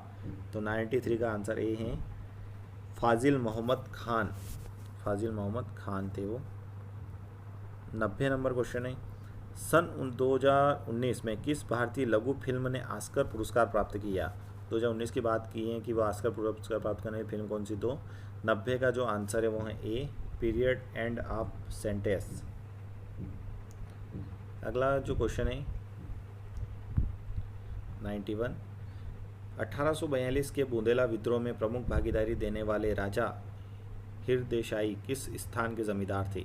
तो 93 का आंसर ए है फाजिल मोहम्मद खान। फाजिल मोहम्मद खान थे वो। 90 नंबर क्वेश्चन है, सन 2019 में किस भारतीय लघु फिल्म ने ऑस्कर पुरस्कार प्राप्त किया? 2019 की बात की है कि वह ऑस्कर पुरस्कार प्राप्त करने वाली फिल्म कौन सी? तो 90 का जो आंसर है वो है ए, पीरियड एंड ऑफ सेंटेंस। अगला जो क्वेश्चन है 91, 1842 के बुंदेला विद्रोह में प्रमुख भागीदारी देने वाले राजा हिरदेशाई किस स्थान के जमींदार थे?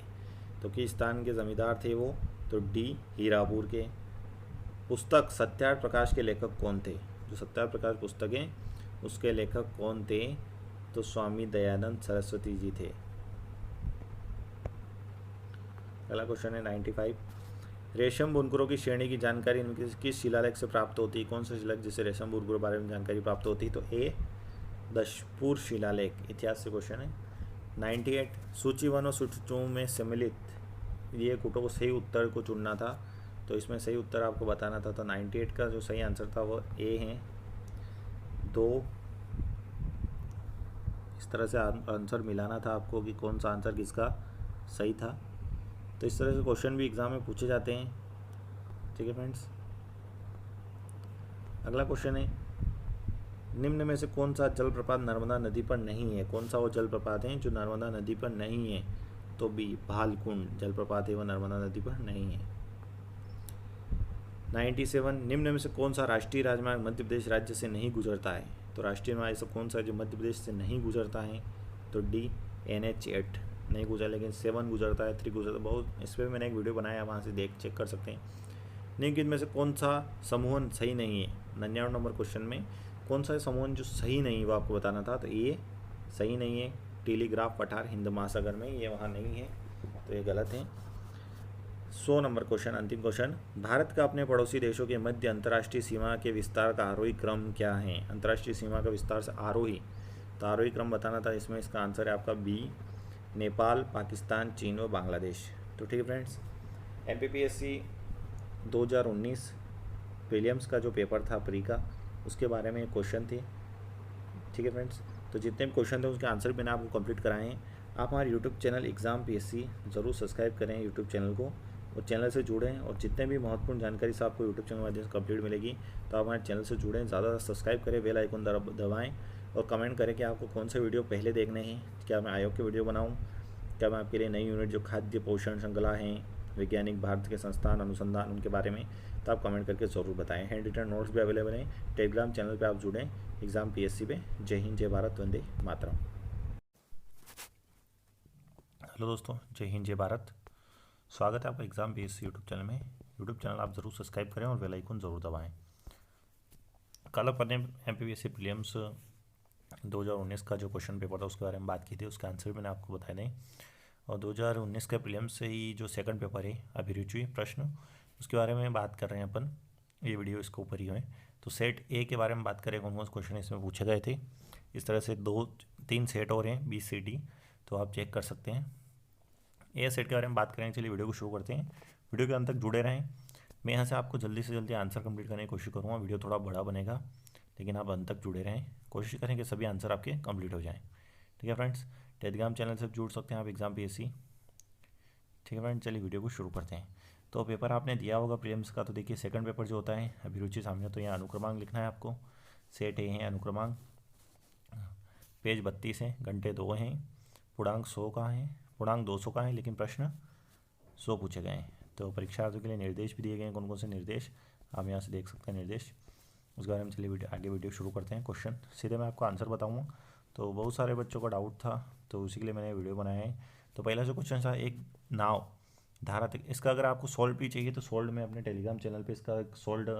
तो किस स्थान के जमींदार थे वो? तो डी, हीरापुर के। पुस्तक सत्यार्थ प्रकाश के लेखक कौन थे? जो सत्यार्थ प्रकाश पुस्तक है उसके लेखक कौन थे? तो स्वामी दयानंद सरस्वती जी थे। अगला क्वेश्चन है 95, रेशम बुनकरों की श्रेणी की जानकारी किस शिलालेख से प्राप्त होती है? कौन सा शिलालेख जिससे रेशम बुनकरों के बारे में जानकारी प्राप्त होती है? तो ए, दशपुर शिलालेख। इतिहास से क्वेश्चन है 98, सूची 1 और सूची 2 में सम्मिलित ये कुटों को सही उत्तर को चुनना था, तो इसमें सही उत्तर आपको बताना था। तो 98 का जो सही आंसर था वो ए है 2। इस तरह से आंसर मिलाना था आपको कि कौन सा आंसर किसका सही था। तो इस तरह से क्वेश्चन भी एग्ज़ाम में पूछे जाते हैं। ठीक है फ्रेंड्स। अगला क्वेश्चन है निम्न में से कौन सा जलप्रपात नर्मदा नदी पर नहीं है? कौन सा वो जलप्रपात है जो नर्मदा नदी पर नहीं है? तो बी भालकुंड जलप्रपात है वो नर्मदा नदी पर नहीं है। 97 निम्न में से कौन सा राष्ट्रीय राजमार्ग मध्य प्रदेश राज्य से नहीं गुजरता है? तो राष्ट्रीय मार्ग ऐसा कौन सा जो मध्य प्रदेश से नहीं गुजरता है? तो डी NH8 नहीं गुजरा, लेकिन 7 गुजरता है, 3 गुजरता है। बहुत इस पर मैंने एक वीडियो बनाया, वहाँ से चेक कर सकते हैं। निम्नलिखित में से कौन सा समूहन सही नहीं है? 99 नंबर क्वेश्चन में कौन सा समूहन जो सही नहीं वो आपको बताना था। तो ये सही नहीं है, टेलीग्राफ पठार हिंद महासागर में, ये वहाँ नहीं है, तो ये गलत है। 100 नंबर क्वेश्चन, अंतिम क्वेश्चन, भारत का अपने पड़ोसी देशों के मध्य अंतर्राष्ट्रीय सीमा के विस्तार का आरोही क्रम क्या है? अंतर्राष्ट्रीय सीमा का विस्तार से आरोही, तो आरोही क्रम बताना था। इसमें इसका आंसर है आपका बी नेपाल, पाकिस्तान, चीन और बांग्लादेश। तो ठीक है फ्रेंड्स, MPPSC 2019 प्रीलिम्स का जो पेपर था प्री का, उसके बारे में क्वेश्चन थे। ठीक है फ्रेंड्स, तो जितने भी क्वेश्चन थे उसके आंसर मैंने आपको कंप्लीट कराए हैं। आप हमारे यूट्यूब चैनल एग्ज़ाम PSC ज़रूर सब्सक्राइब करें यूट्यूब चैनल को, और चैनल से जुड़ें, और जितने भी महत्वपूर्ण जानकारी से आपको यूट्यूब चैनल के माध्यम से कंप्लीट मिलेगी, तो आप हमारे चैनल से जुड़ें, ज़्यादा सब्सक्राइब करें, बेल आइकन दबाएँ, और कमेंट करें कि आपको कौन से वीडियो पहले देखने हैं। क्या मैं आयोग के वीडियो बनाऊँ, क्या मैं आपके लिए नई यूनिट जो खाद्य पोषण श्रृंखला हैं, वैज्ञानिक भारत के संस्थान अनुसंधान, उनके बारे में, तो आप कमेंट करके ज़रूर बताएं। हैंड रिटन नोट्स भी अवेलेबल हैं, टेलीग्राम चैनल पे आप जुड़ें एग्ज़ाम PSC पे। जय हिंद, जय भारत, वंदे मातरम। हेलो दोस्तों, जय हिंद, जय भारत, स्वागत है आपका एग्ज़ाम PSC यूट्यूब चैनल में। यूट्यूब चैनल आप ज़रूर सब्सक्राइब करें और बेल आइकन ज़रूर दबाएँ। कल अपन ने MPPSC प्रीलिम्स 2019 का जो क्वेश्चन पेपर था उसके बारे में बात की थी, उसके आंसर मैंने आपको बताए दें। और 2019 के प्रीलिम्स से ही जो सेकंड पेपर है अभिरुचि प्रश्न, उसके बारे में बात कर रहे हैं अपन, ये वीडियो इसके ऊपर ही है। तो सेट A के बारे में बात करें, कौन कौन से क्वेश्चन इसमें पूछे गए थे। इस तरह से 2-3 सेट और हैं BCD, तो आप चेक कर सकते हैं। ए सेट के बारे में बात करेंगे, चलिए वीडियो को शुरू करते हैं। वीडियो के अंत तक जुड़े रहें, मैं यहाँ से आपको जल्दी से जल्दी आंसर कंप्लीट करने की कोशिश करूँगा। वीडियो थोड़ा बड़ा बनेगा, लेकिन आप अंत तक जुड़े रहें, कोशिश करें कि सभी आंसर आपके कंप्लीट हो जाएँ। ठीक है फ्रेंड्स, टेलीग्राम चैनल से जुड़ सकते हैं आप एग्ज़ाम PSC। ठीक है फ्रेंड्स, चलिए वीडियो को शुरू करते हैं। तो पेपर आपने दिया होगा प्रीलिम्स का, तो देखिए सेकंड पेपर जो होता है अभिरुचि सामने, तो यहाँ अनुक्रमांक लिखना है आपको। सेट A है अनुक्रमांक, पेज 32 है, घंटे 2 हैं, पूर्णांक 100 का है, पूर्णांक 200 का है, लेकिन प्रश्न 100 पूछे गए हैं। तो परीक्षार्थियों के लिए निर्देश भी दिए गए हैं, कौन कौन से निर्देश आप यहाँ से देख सकते हैं निर्देश, उसके बारे में चलिए आगे वीडियो शुरू करते हैं। क्वेश्चन सीधे मैं आपको आंसर बताऊँगा, तो बहुत सारे बच्चों का डाउट था, तो उसी के लिए मैंने वीडियो बनाया है। तो पहला जो क्वेश्चन था, एक नाव धारा तक, इसका अगर आपको सोल्व भी चाहिए तो सोल्व मैं अपने टेलीग्राम चैनल पे इसका एक सोल्व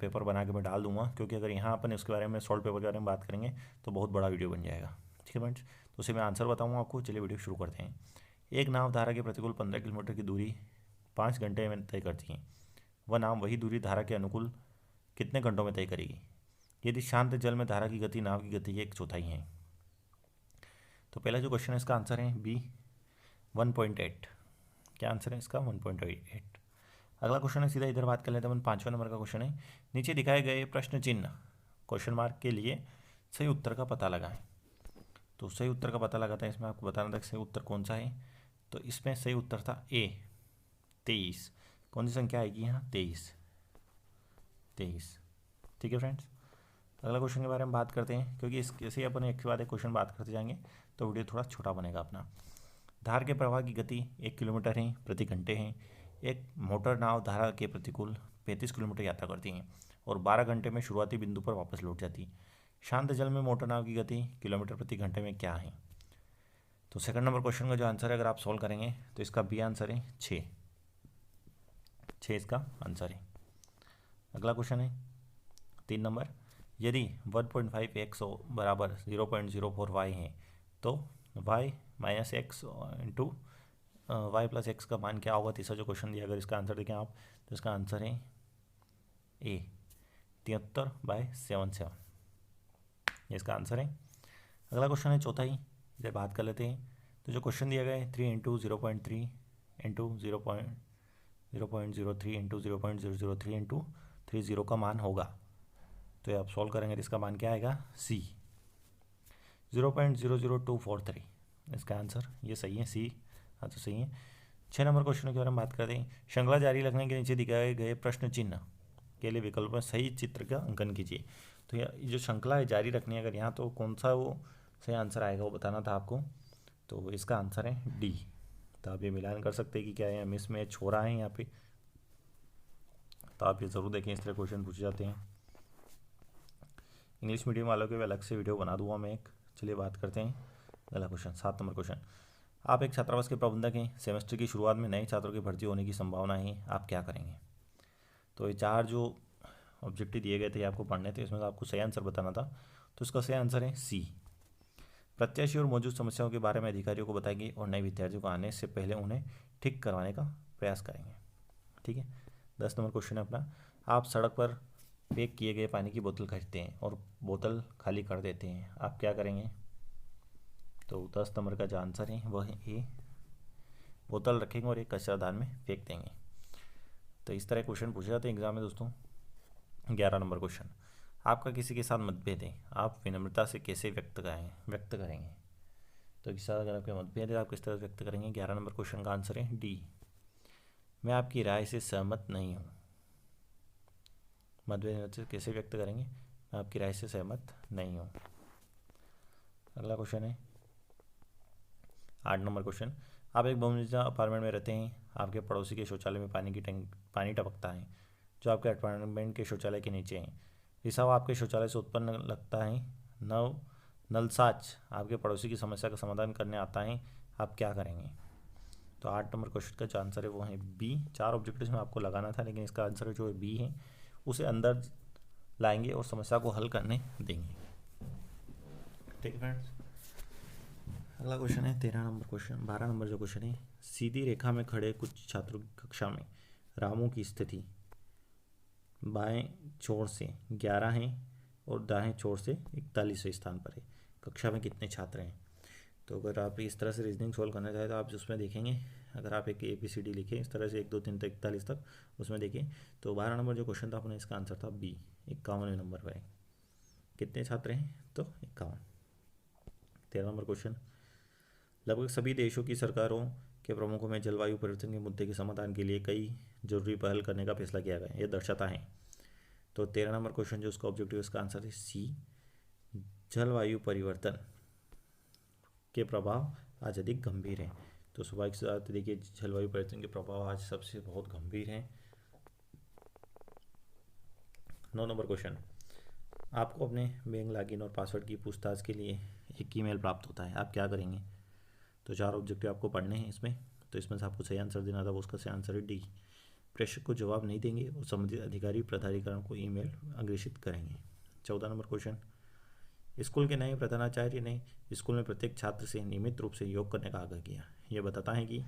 पेपर बना के मैं डाल दूंगा, क्योंकि अगर यहाँ अपन इसके बारे में सोल्व पेपर के बारे में बात करेंगे तो बहुत बड़ा वीडियो बन जाएगा। ठीक है फ्रेंड्स, तो उसे मैं आंसर बताऊँगा आपको। चलिए वीडियो शुरू करते हैं। एक नाव धारा के प्रतिकूल 15 किलोमीटर की दूरी 5 घंटे में तय करती है, वह नाव वही दूरी धारा के अनुकूल कितने घंटों में तय करेगी यदि शांत जल में धारा की गति नाव की गति की 1/4 है। तो पहला जो क्वेश्चन है इसका आंसर है बी 1.8। क्या आंसर है इसका? 1.8। अगला क्वेश्चन है, सीधा इधर बात कर लेते हैं अपन। 5वें नंबर का क्वेश्चन है, नीचे दिखाए गए प्रश्न चिन्ह क्वेश्चन मार्क के लिए सही उत्तर का पता लगाएं। तो सही उत्तर का पता लगाता है, इसमें आपको बताना था कि सही उत्तर कौन सा है। तो इसमें सही उत्तर था A 23। कौन सी संख्या आएगी यहाँ? 23। ठीक है फ्रेंड्स, अगला क्वेश्चन के बारे में बात करते हैं, क्योंकि इसके ही अपन एक के बाद एक क्वेश्चन बात करते जाएंगे तो वीडियो थोड़ा छोटा बनेगा अपना। धार के प्रवाह की गति 1 किलोमीटर है प्रति घंटे है। एक मोटर नाव धारा के प्रतिकूल 35 किलोमीटर यात्रा करती है और 12 घंटे में शुरुआती बिंदु पर वापस लौट जाती है। शांत जल में मोटर नाव की गति किलोमीटर प्रति घंटे में क्या है? तो सेकंड नंबर क्वेश्चन का जो आंसर है, अगर आप सॉल्व करेंगे तो इसका बी आंसर है 6 इसका आंसर है। अगला क्वेश्चन है 3 नंबर, यदि 1.5x बराबर 0.04y है तो y minus x into y plus x का मान क्या होगा? तीसरा जो क्वेश्चन दिया, अगर इसका आंसर देखें आप तो इसका आंसर है A 73/77, ये इसका आंसर है। अगला क्वेश्चन है चौथा ही, इधर बात कर लेते हैं। तो जो क्वेश्चन दिया गया है 3 इंटू 0.3 इंटू 0.03 इंटू 0.003 इंटू 30 का मान होगा, तो ये आप सॉल्व करेंगे तो इसका मान क्या आएगा? C 0.00243, इसका आंसर ये सही है, C आंसर सही है। 6 नंबर क्वेश्चन के बारे में बात करते हैं। श्रृंखला जारी रखने के नीचे दिखाए गए प्रश्न चिन्ह अकेले विकल्प में सही चित्र का अंकन कीजिए। तो ये जो श्रृंखला है जारी रखनी है अगर यहाँ, तो कौन सा वो सही आंसर आएगा वो बताना था आपको। तो इसका आंसर है डी। तो आप ये मिलान कर सकते हैं कि क्या है, मिस मैच हो रहा है यहाँ पे। तो आप ये ज़रूर देखें, इस तरह क्वेश्चन पूछे जाते हैं। इंग्लिश मीडियम वालों के भी अलग से वीडियो बना दूंगा मैं एक। चलिए बात करते हैं अगला क्वेश्चन, 7 नंबर क्वेश्चन। आप एक छात्रावास के प्रबंधक हैं, सेमेस्टर की शुरुआत में नए छात्रों की भर्ती होने की संभावना है, आप क्या करेंगे। तो ये 4 जो ऑब्जेक्टिव दिए गए थे आपको पढ़ने थे, इसमें से आपको सही आंसर बताना था। तो इसका सही आंसर है सी। प्रत्याशी और मौजूद समस्याओं के बारे में अधिकारियों को बताएंगे और नए विद्यार्थियों को आने से पहले उन्हें ठीक करवाने का प्रयास करेंगे। ठीक है। 10 नंबर क्वेश्चन है अपना। आप सड़क पर पैक किए गए पानी की बोतल खरीदते हैं और बोतल खाली कर देते हैं, आप क्या करेंगे। तो 10 नंबर का जो आंसर है वह है ए, बोतल रखेंगे और एक कचरादान में फेंक देंगे। तो इस तरह क्वेश्चन पूछे जाते हैं एग्जाम में दोस्तों। 11 नंबर क्वेश्चन। आपका किसी के साथ मतभेद है, आप विनम्रता से कैसे व्यक्त करेंगे। तो किसी साथ अगर आपके मतभेद है आप किस तरह व्यक्त करेंगे। 11 नंबर क्वेश्चन का आंसर है डी, मैं आपकी राय से सहमत नहीं हूँ। मतभेद से कैसे व्यक्त करेंगे, मैं आपकी राय से सहमत नहीं हूँ। अगला क्वेश्चन है 8 नंबर क्वेश्चन। आप एक बहुमंजिला अपार्टमेंट में रहते हैं, आपके पड़ोसी के शौचालय में पानी टपकता है जो आपके अपार्टमेंट के शौचालय के नीचे है। रिसाव आपके शौचालय से उत्पन्न लगता है। नलसाज आपके पड़ोसी की समस्या का समाधान करने आता है, आप क्या करेंगे। तो 8 नंबर क्वेश्चन का जो आंसर है वो है बी। 4 ऑब्जेक्टिव्स में आपको लगाना था, लेकिन इसका आंसर जो है बी है, उसे अंदर लाएंगे और समस्या को हल करने देंगे। ठीक है फ्रेंड्स। अगला क्वेश्चन है 13 नंबर क्वेश्चन। 12 नंबर जो क्वेश्चन है, सीधी रेखा में खड़े कुछ छात्रों की कक्षा में रामू की स्थिति बाएं छोर से 11 है और दाएं छोर से 41वें स्थान पर है। कक्षा में कितने छात्र हैं। तो अगर आप इस तरह से रीजनिंग सॉल्व करना चाहें तो आप उसमें देखेंगे, अगर आप एक ABCD लिखें इस तरह से 1 2 3 तक 41 तक, उसमें देखें तो 12 नंबर जो क्वेश्चन था अपने, इसका आंसर था बी, 51वें नंबर पर है। कितने छात्र हैं, तो 51। 13 नंबर क्वेश्चन। लगभग सभी देशों की सरकारों के प्रमुखों में जलवायु परिवर्तन के मुद्दे के समाधान के लिए कई जरूरी पहल करने का फैसला किया गया, यह दर्शाता है। तो 13 नंबर क्वेश्चन जो उसका ऑब्जेक्टिव इसका आंसर है सी, जलवायु परिवर्तन के प्रभाव आज अधिक गंभीर हैं। तो स्वाभाविक से बात देखिए, जलवायु परिवर्तन के प्रभाव आज सबसे बहुत गंभीर हैं। 9 नंबर क्वेश्चन। आपको अपने बैंक लॉगिन और पासवर्ड की पूछताछ के लिए एक ईमेल प्राप्त होता है, आप क्या करेंगे। तो 4 ऑब्जेक्टिव आपको पढ़ने हैं इसमें, तो इसमें से आपको सही आंसर देना था, वो उसका सही आंसर है डी, प्रेषक को जवाब नहीं देंगे और संबंधित अधिकारी प्राधिकरण को ईमेल अग्रेषित करेंगे। 14 नंबर क्वेश्चन। स्कूल के नए प्रधानाचार्य ने स्कूल में प्रत्येक छात्र से नियमित रूप से योग करने का आग्रह किया, यह बताता है कि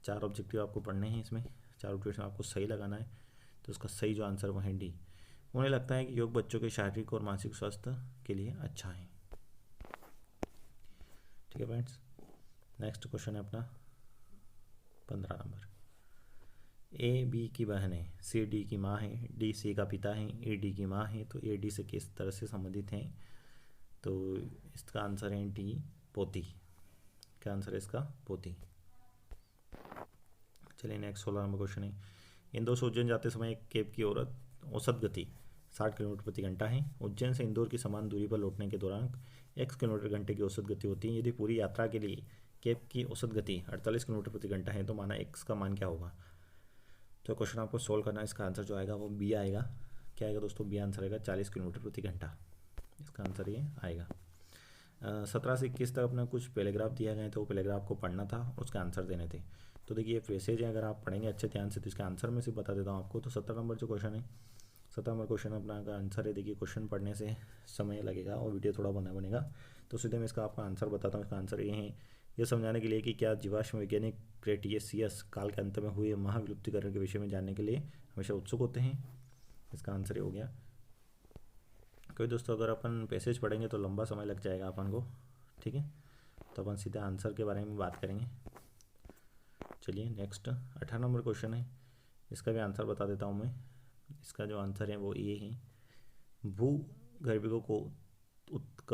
4 ऑब्जेक्टिव आपको पढ़ने हैं इसमें, 4 ऑब्जेक्टिव आपको सही लगाना है। तो उसका सही जो आंसर वो है डी, उन्हें लगता है कि योग बच्चों के शारीरिक और मानसिक स्वास्थ्य के लिए अच्छा है। ठीक है फ्रेंड्स। नेक्स्ट क्वेश्चन है अपना 15 नंबर। ए बी की बहन है, सी डी की माँ है, डी सी का पिता है, ए डी की माँ है, तो ए डी से किस तरह से संबंधित हैं। तो इसका आंसर है डी, पोती। क्या आंसर है इसका, पोती। चलिए नेक्स्ट 16 नंबर क्वेश्चन है। इंदौर से उज्जैन जाते समय एक कैब की औसत गति 60 किलोमीटर प्रति घंटा है। उज्जैन से इंदौर की समान दूरी पर लौटने के दौरान x किलोमीटर घंटे की औसत गति होती है। यदि पूरी यात्रा के लिए कैब की औसत गति 48 किलोमीटर प्रति घंटा है तो माना x का मान क्या होगा। तो क्वेश्चन आपको सोल्व करना है, इसका आंसर जो आएगा वो बी आएगा। क्या आएगा दोस्तों, बी आंसर आएगा 40 किलोमीटर प्रति घंटा, इसका आंसर ये आएगा। 17 से 21 तक अपना कुछ पैराग्राफ दिया गया तो वो पैराग्राफ को पढ़ना था और उसके आंसर देने थे। तो देखिए ये पैसेज है, अगर आप पढ़ेंगे अच्छे ध्यान से तो इसका आंसर मैं सिर्फ बता देता हूँ आपको। तो 17 नंबर जो क्वेश्चन है, 17 नंबर क्वेश्चन अपना का आंसर है। देखिए क्वेश्चन पढ़ने से समय लगेगा और वीडियो थोड़ा बनेगा, तो सीधे मैं इसका आपका आंसर बताता हूँ। इसका आंसर ये है, यह समझाने के लिए कि क्या जीवाश्म वैज्ञानिक क्रेटियसियस काल के अंत में हुए महाविलुप्तिकरण के विषय में जानने के लिए हमेशा उत्सुक होते हैं। इसका आंसर ये हो गया। कोई दोस्तों अगर अपन पैसेज पढ़ेंगे तो लंबा समय लग जाएगा अपन को, ठीक है। तो अपन सीधा आंसर के बारे में बात करेंगे। चलिए नेक्स्ट 18 नंबर क्वेश्चन है, इसका भी आंसर बता देता हूँ मैं। इसका जो आंसर है वो ये है, भूगर्भिकों को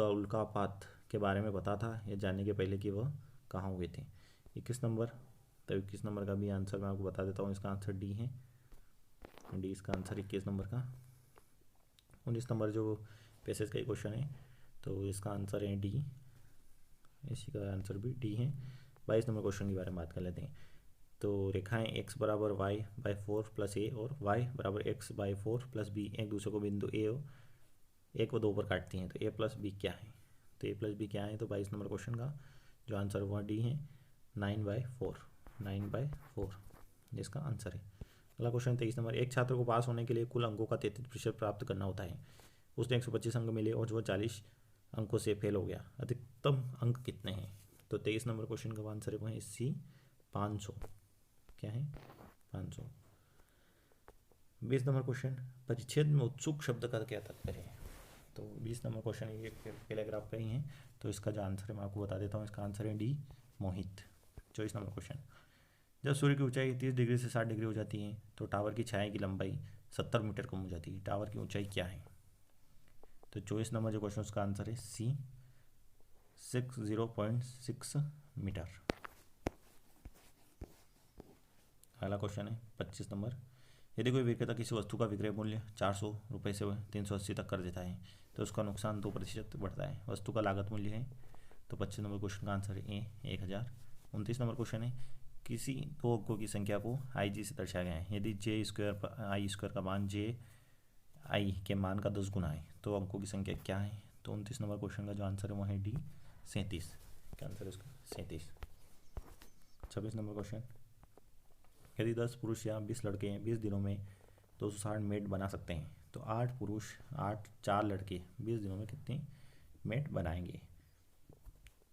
उल्कापात के बारे में पता था यह जानने के पहले कि वह कहाँ हुए थे। 21 नंबर, तो 21 नंबर का भी आंसर मैं आपको बता देता हूँ, इसका आंसर डी है। डी इसका आंसर 21 नंबर का। 19 नंबर जो पैसेज का क्वेश्चन है तो इसका आंसर है डी, इसी का आंसर भी डी है। 22 नंबर क्वेश्चन के बारे में बात कर लेते हैं। तो रेखाएं x बराबर y बाई 4 प्लस ए और y बराबर x बाई 4 प्लस बी एक दूसरे को बिंदु ए और 1 व 2 पर काटती हैं, तो a प्लस बी क्या है? तो a प्लस बी क्या है? तो 22 नंबर क्वेश्चन का जो आंसर वह डी है, 9/4 जिसका आंसर है। अगला क्वेश्चन 23 नंबर, एक छात्र को पास होने के लिए कुल अंकों का 33% प्राप्त करना होता है। उसने 125 अंक मिले और जो 40 अंकों से फेल हो गया, अधिकतम अंक कितने हैं? तो 23 नंबर क्वेश्चन का आंसर है वह है सी, 500। क्या है? 500। 20 नंबर क्वेश्चन, परिच्छेद में उत्सुक शब्द का क्या तात्पर्य है? तो 20 नंबर क्वेश्चन ये पैराग्राफ का ही है, तो इसका जो आंसर है मैं आपको बता देता हूँ। इसका आंसर है डी, मोहित। 24 नंबर क्वेश्चन, जब सूर्य की ऊंचाई 30 डिग्री से 60 डिग्री हो जाती है तो टावर की छाया की लंबाई 70 मीटर कम हो जाती है। टावर की ऊंचाई क्या है? तो 24 नंबर जो क्वेश्चन उसका आंसर है सी, 60.6 मीटर। अगला क्वेश्चन है 25 नंबर, यदि कोई विक्रेता किसी वस्तु का विक्रय मूल्य 400 रुपये से 380 तक कर देता है तो उसका नुकसान 2% बढ़ता है। वस्तु का लागत मूल्य है, तो 25 नंबर क्वेश्चन का आंसर है ए, 1000। 29 नंबर क्वेश्चन है, किसी दो अंकों की संख्या को आई जी से दर्शाया गया है। यदि जे स्क्वायर आई स्क्वायर का मान जे आई के मान का 10 गुना है तो अंकों की संख्या क्या है? तो 29 नंबर क्वेश्चन का जो आंसर है वह है डी, 37। क्या आंसर है उसका? 37। 26 नंबर क्वेश्चन, यदि 10 पुरुष या 20 लड़के 20 दिनों में 260 मेट बना सकते हैं तो 8 पुरुष 4 लड़के 20 दिनों में कितने मेट बनाएंगे?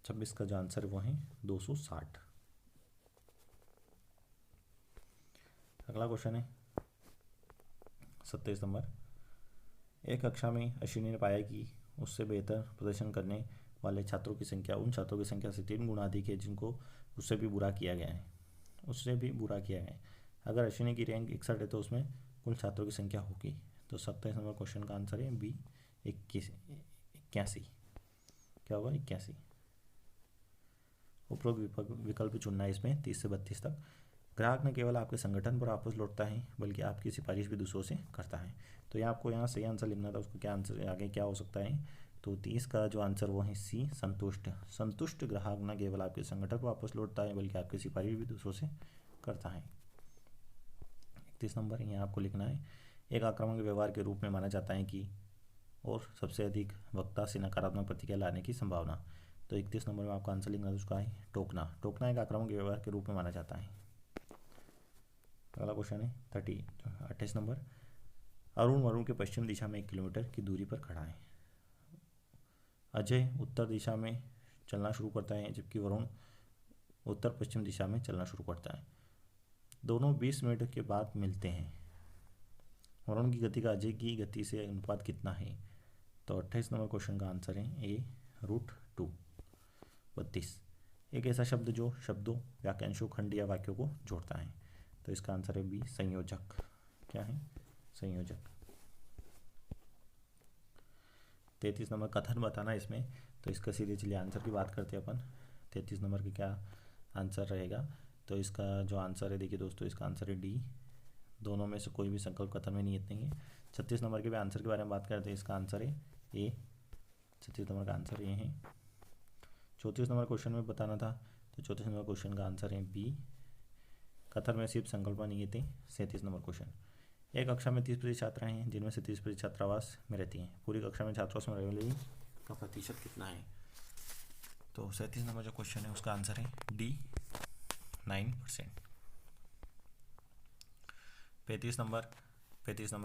26 का जो आंसर वो है 260। अगला क्वेश्चन है 27 नंबर, एक कक्षा में अश्विनी ने पाया कि उससे बेहतर प्रदर्शन करने वाले छात्रों की संख्या उन छात्रों की संख्या से 3 गुना अधिक है जिनको उससे भी बुरा किया गया है। अगर अश्विनी की रैंक 61 है तो उसमें कुल छात्रों की संख्या होगी। तो 27 नंबर क्वेश्चन का आंसर है बी, 81। क्या होगा? 81। उपरोक्त विकल्प चुनना है इसमें 30 से 32 तक। ग्राहक न केवल आपके संगठन पर वापस लौटता है बल्कि आपकी सिफारिश भी दूसरों से करता है। तो यहाँ आपको यहाँ सही आंसर लिखना था, उसको क्या आंसर आगे क्या हो सकता है? तो 30 का जो आंसर वो है सी, संतुष्ट ग्राहक न केवल आपके संगठन पर वापस लौटता है बल्कि आपकी सिफारिश भी दूसरों से करता है। 31 नंबर यहाँ आपको लिखना है, एक आक्रामक व्यवहार के रूप में माना जाता है कि और सबसे अधिक वक्ता से नकारात्मक प्रतिक्रिया लाने की संभावना। तो 31 नंबर में आपका आंसर लिखना है उसका है टोकना एक आक्रामक व्यवहार के रूप में माना जाता है। अगला क्वेश्चन है 28 नंबर, अरुण वरुण के पश्चिम दिशा में 1 किलोमीटर की दूरी पर खड़ा है। अजय उत्तर दिशा में चलना शुरू करता है जबकि वरुण उत्तर पश्चिम दिशा में चलना शुरू करता है। दोनों 20 मिनट के बाद मिलते हैं। वरुण की गति का अजय की गति से अनुपात कितना है? तो 28 नंबर क्वेश्चन का आंसर है ए, √2। 32, एक ऐसा शब्द जो शब्दों, वाक्यांशों, खंड या वाक्यों को जोड़ता है। तो इसका आंसर है बी, संयोजक। क्या है? संयोजक। 33 नंबर, कथन बताना इसमें, तो इसका सीधे चलिए आंसर की बात करते हैं अपन। 33 नंबर की क्या आंसर रहेगा? तो इसका जो आंसर है देखिए दोस्तों, इसका आंसर है डी, दोनों में से कोई भी संकल्प कथन में निहित नहीं है। 36 नंबर के भी आंसर के बारे में बात करते हैं, इसका आंसर है ए, 36 नंबर का आंसर ये है। 34 नंबर क्वेश्चन में बताना था, तो 34 नंबर क्वेश्चन का आंसर है बी, कथन में सिर्फ संकल्प निहित है। 37 नंबर क्वेश्चन, एक कक्षा में 30% छात्राएं हैं जिनमें से 30% छात्रावास में रहती हैं। पूरी कक्षा में छात्रावास में रहने वाली का प्रतिशत कितना है? तो 37 नंबर जो क्वेश्चन है उसका आंसर है डी, 9%। 35 नंबर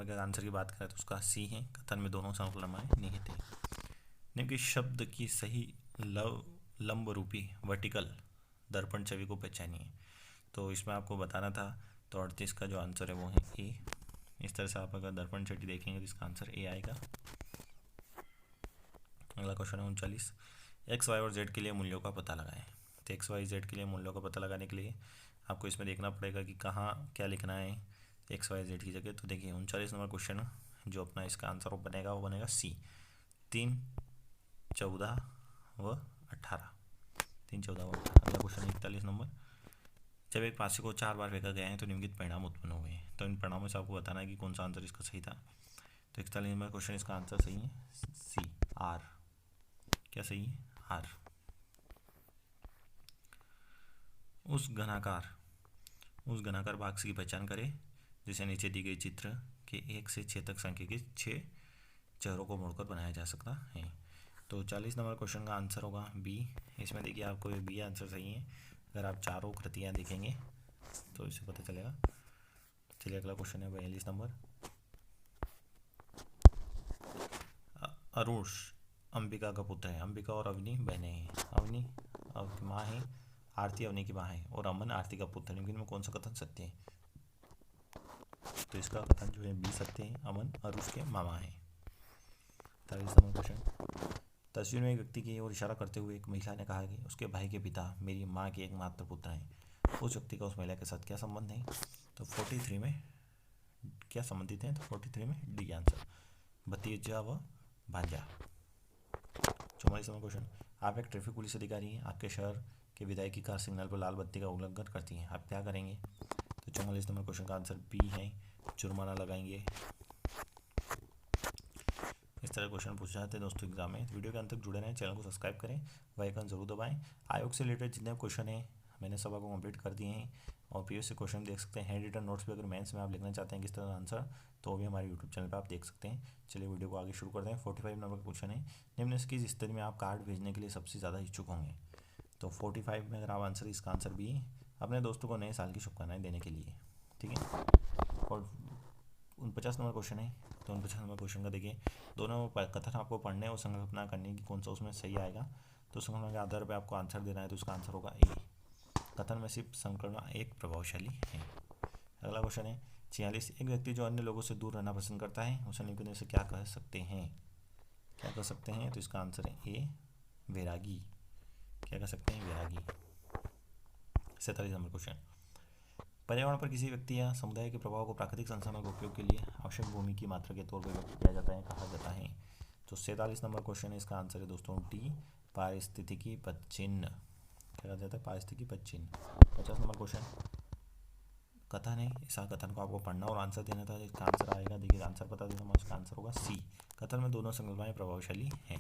के आंसर की बात करें तो उसका सी है, कथन में दोनों संकल्पनाएं निहित है। निम्नलिखित शब्द की सही लंब रूपी वर्टिकल दर्पण छवि को पहचानिए। तो इसमें आपको बताना था, तो 38 का जो आंसर है वो है ए। इस तरह से आप अगर दर्पण छवि देखेंगे तो इसका आंसर ए आएगा। अगला क्वेश्चन है 39, एक्स वाई और जेड के लिए मूल्यों का पता लगाएं। तो एक्स वाई जेड के लिए मूल्यों का पता लगाने के लिए आपको इसमें देखना पड़ेगा कि कहाँ क्या लिखना है एक्स वाई जेड की जगह। तो देखिए 39 नंबर क्वेश्चन जो अपना इसका आंसर वो बनेगा सी, 3, 14 व 18। 3, 14 व 18। अगला क्वेश्चन 41 नंबर, जब एक राशि को 4 बार फेंका गया है तो निम्नलिखित परिणाम उत्पन्न हुए हैं। तो इन परिणामों से आपको बताना है कि कौन सा आंसर इसका सही था। तो 41 नंबर क्वेश्चन इसका आंसर सही है सी आर। क्या सही है? आर। उस घनाकार बॉक्स की पहचान करें जिसे नीचे दी गई चित्र के 1 से 6 तक संख्या के 6 चेहरों को मोड़कर बनाया जा सकता है। तो 40 नंबर क्वेश्चन का आंसर होगा बी। इसमें देखिए आपको ये बी आंसर सही है। अगर आप चारों कृतियाँ देखेंगे तो इससे पता चलेगा। चलिए अगला क्वेश्चन है 42 नंबर। अरुष अंबिका का पुत्र है। अंबिका और अवनी बहनें हैं। अवनी की माँ है, आरती अवनी की माँ है और अमन आरती का पुत्र है। इनमें कौन सा कथन सत्य है? तो इसका कथन जो है बी सत्य है। अमन अरुष के मामा है। 43 नंबर क्वेश्चन। तस्वीर में एक व्यक्ति की ओर इशारा करते हुए एक महिला ने कहा कि उसके भाई के पिता मेरी माँ के एकमात्र पुत्र हैं। उस व्यक्ति का उस महिला के साथ क्या संबंध है? तो 43 में क्या संबंधित है? तो 43 में डी आंसर, भतीजा व भांजा। 44 नंबर क्वेश्चन। आप एक ट्रैफिक पुलिस अधिकारी हैं। आपके शहर के विधायक की कार सिग्नल पर लाल बत्ती का उल्लंघन करती है, आप क्या करेंगे? तो 44 नंबर क्वेश्चन का आंसर बी है, जुर्माना लगाएंगे। इस तरह क्वेश्चन पूछे जाते हैं दोस्तों एग्जाम में। वीडियो के अंत तक जुड़े रहें, चैनल को सब्सक्राइब करें, बेल आइकन जरूर दबाएं। आयोग से रिलेटेड जितने क्वेश्चन हैं मैंने सब आपको कंप्लीट कर दिए हैं और पीएससी क्वेश्चन देख सकते हैं। हैंड रिटन नोट्स भी अगर मेंस में आप लिखना चाहते हैं किस तरह आंसर, तो भी हमारे यूट्यूब चैनल पर आप देख सकते हैं। चलिए वीडियो को आगे शुरू करते हैं। 45 नंबर का क्वेश्चन है, निम्न से किस स्थिति में आप कार्ड भेजने के लिए सबसे ज़्यादा इच्छुक होंगे? तो 45 में अगर आप आंसर, इसका आंसर बी, अपने दोस्तों को नए साल की शुभकामनाएं देने के लिए। ठीक है। और 49 नंबर क्वेश्चन है। तो 49 नंबर क्वेश्चन का देखिए, दोनों कथन आपको पढ़ने और संकल्पना करने की कौन सा उसमें सही आएगा। तो संकल्पना के आधार पर आपको आंसर देना है, तो इसका आंसर होगा ए। कथन में सिर्फ संकल्पना एक प्रभावशाली है। अगला क्वेश्चन है 46। एक व्यक्ति जो अन्य लोगों से दूर रहना पसंद करता है उसे निम्न से क्या कह सकते हैं? क्या कह सकते हैं? तो इसका आंसर है ए, वैरागी। क्या कह सकते हैं? वैरागी। 47 नंबर क्वेश्चन। पर्यावरण पर किसी व्यक्ति या समुदाय के प्रभाव को प्राकृतिक संसाधनों के उपयोग के लिए आवश्यक भूमि की मात्रा के तौर पर व्यक्त किया जाता है, कहा जाता है। तो 47 नंबर क्वेश्चन है, इसका आंसर है दोस्तों डी, पारिस्थितिकी पदचिह्न। क्या कहा जाता है? पारिस्थितिकी पदचिह्न। 50 नंबर क्वेश्चन कथन है, इस कथन को आपको पढ़ना और आंसर देना था। इसका आंसर आएगा, देखिए आंसर बता देता हूँ, इसका आंसर होगा सी। कथन में दोनों संकल्पनाएं प्रभावशाली हैं।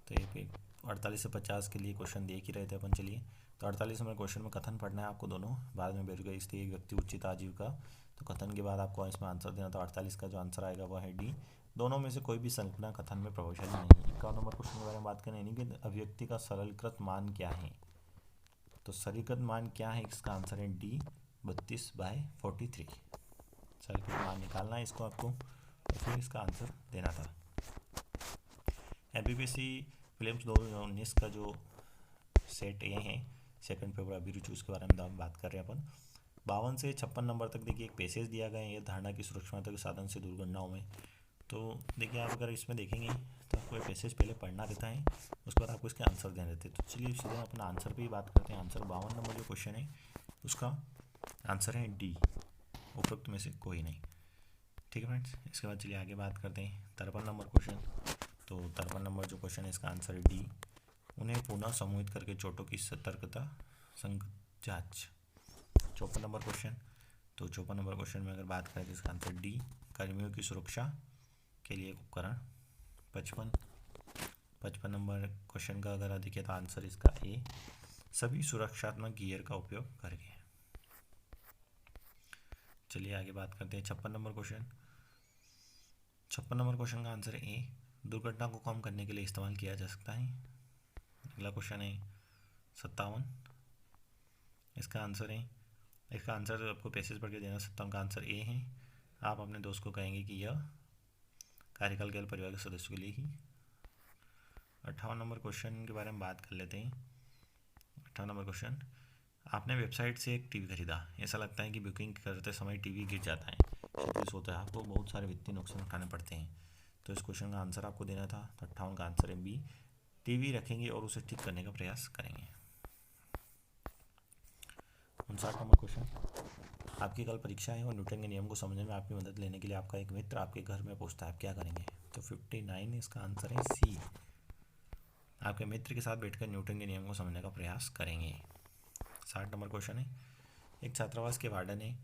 तो ये 48 से 50 के लिए क्वेश्चन देख ही रहे थे अपन। चलिए, तो 48 नंबर क्वेश्चन में कथन पढ़ना है आपको दोनों। बाद में बेरोजगारी स्थिति एक व्यक्ति उचित आजीविका, तो कथन के बाद आपको इसमें आंसर देना। तो 48 का जो आंसर आएगा वह है डी, दोनों में से कोई भी संकल्पना कथन में प्रभावशाली नहीं। 51 नंबर क्वेश्चन के बारे में बात करें, यानी कि अभिव्यक्ति का सरलीकृत मान क्या है? तो सरलीकृत मान क्या है? इसका आंसर है डी, 32/43। सरलीकृत मान निकालना है इसको आपको, तो फिर इसका आंसर देना था। एमपीपीएससी प्रीलिम्स 2019 का जो सेट ए है, सेकंड पेपर अभिरुचि, उसके बारे में बात कर रहे हैं अपन। 52 से 56 नंबर तक देखिए एक पैसेज दिया गया है, धारणा की सुरक्षितता के साधन से दुर्घटनाओं में। तो देखिए आप अगर इसमें देखेंगे तो आपको ये पैसेज पहले पढ़ना रहता है, उसके बाद आपको इसके आंसर देने रहते हैं। तो चलिए सीधे अपना आंसर पर ही बात करते हैं। आंसर 52 नंबर जो क्वेश्चन है उसका आंसर है डी, उपरोक्त में से कोई नहीं। ठीक है फ्रेंड्स, इसके बाद चलिए आगे बात करते हैं 53 नंबर क्वेश्चन। तो 53 नंबर जो क्वेश्चन है इसका आंसर है डी, उन्हें पुनः समूहित करके चोटों की सतर्कता संगत जांच। 54 नंबर क्वेश्चन। तो 54 नंबर क्वेश्चन में अगर बात करें तो इसका आंसर डी, कर्मियों की सुरक्षा के लिए उपकरण। 55 नंबर क्वेश्चन का अगर देखिए तो आंसर इसका ए, सभी सुरक्षात्मक गियर का उपयोग करके। चलिए आगे बात करते हैं 56 नंबर क्वेश्चन। 56 नंबर क्वेश्चन का आंसर ए, दुर्घटना को कम करने के लिए इस्तेमाल किया जा सकता है। अगला क्वेश्चन है 57, इसका आंसर है, इसका आंसर आपको पैसेज पढ़ के देना। 57 का आंसर ए है। आप अपने दोस्त को कहेंगे कि यह कार्यकाल के परिवार के सदस्यों के लिए ही। 58 नंबर क्वेश्चन के बारे में बात कर लेते हैं। 58 नंबर क्वेश्चन, आपने वेबसाइट से एक टीवी खरीदा, ऐसा लगता है कि बुकिंग करते समय टीवी गिर जाता है, क्षतिग्रस्त होता है, आपको बहुत सारे वित्तीय नुकसान उठाने पड़ते हैं। तो इस क्वेश्चन का आंसर आपको देना था। तो 58 का आंसर है बी, टीवी रखेंगे और उसे ठीक करने का प्रयास करेंगे। 59 नंबर क्वेश्चन, आपकी कल परीक्षा है और न्यूटन के नियम को समझने में आपकी मदद लेने के लिए आपका एक मित्र आपके घर में पहुंचता है, आप क्या करेंगे? तो 59 इसका आंसर है सी, आपके मित्र के साथ बैठकर न्यूटन के नियम को समझने का प्रयास करेंगे। 60 नंबर क्वेश्चन है, एक छात्रावास के वार्डन ने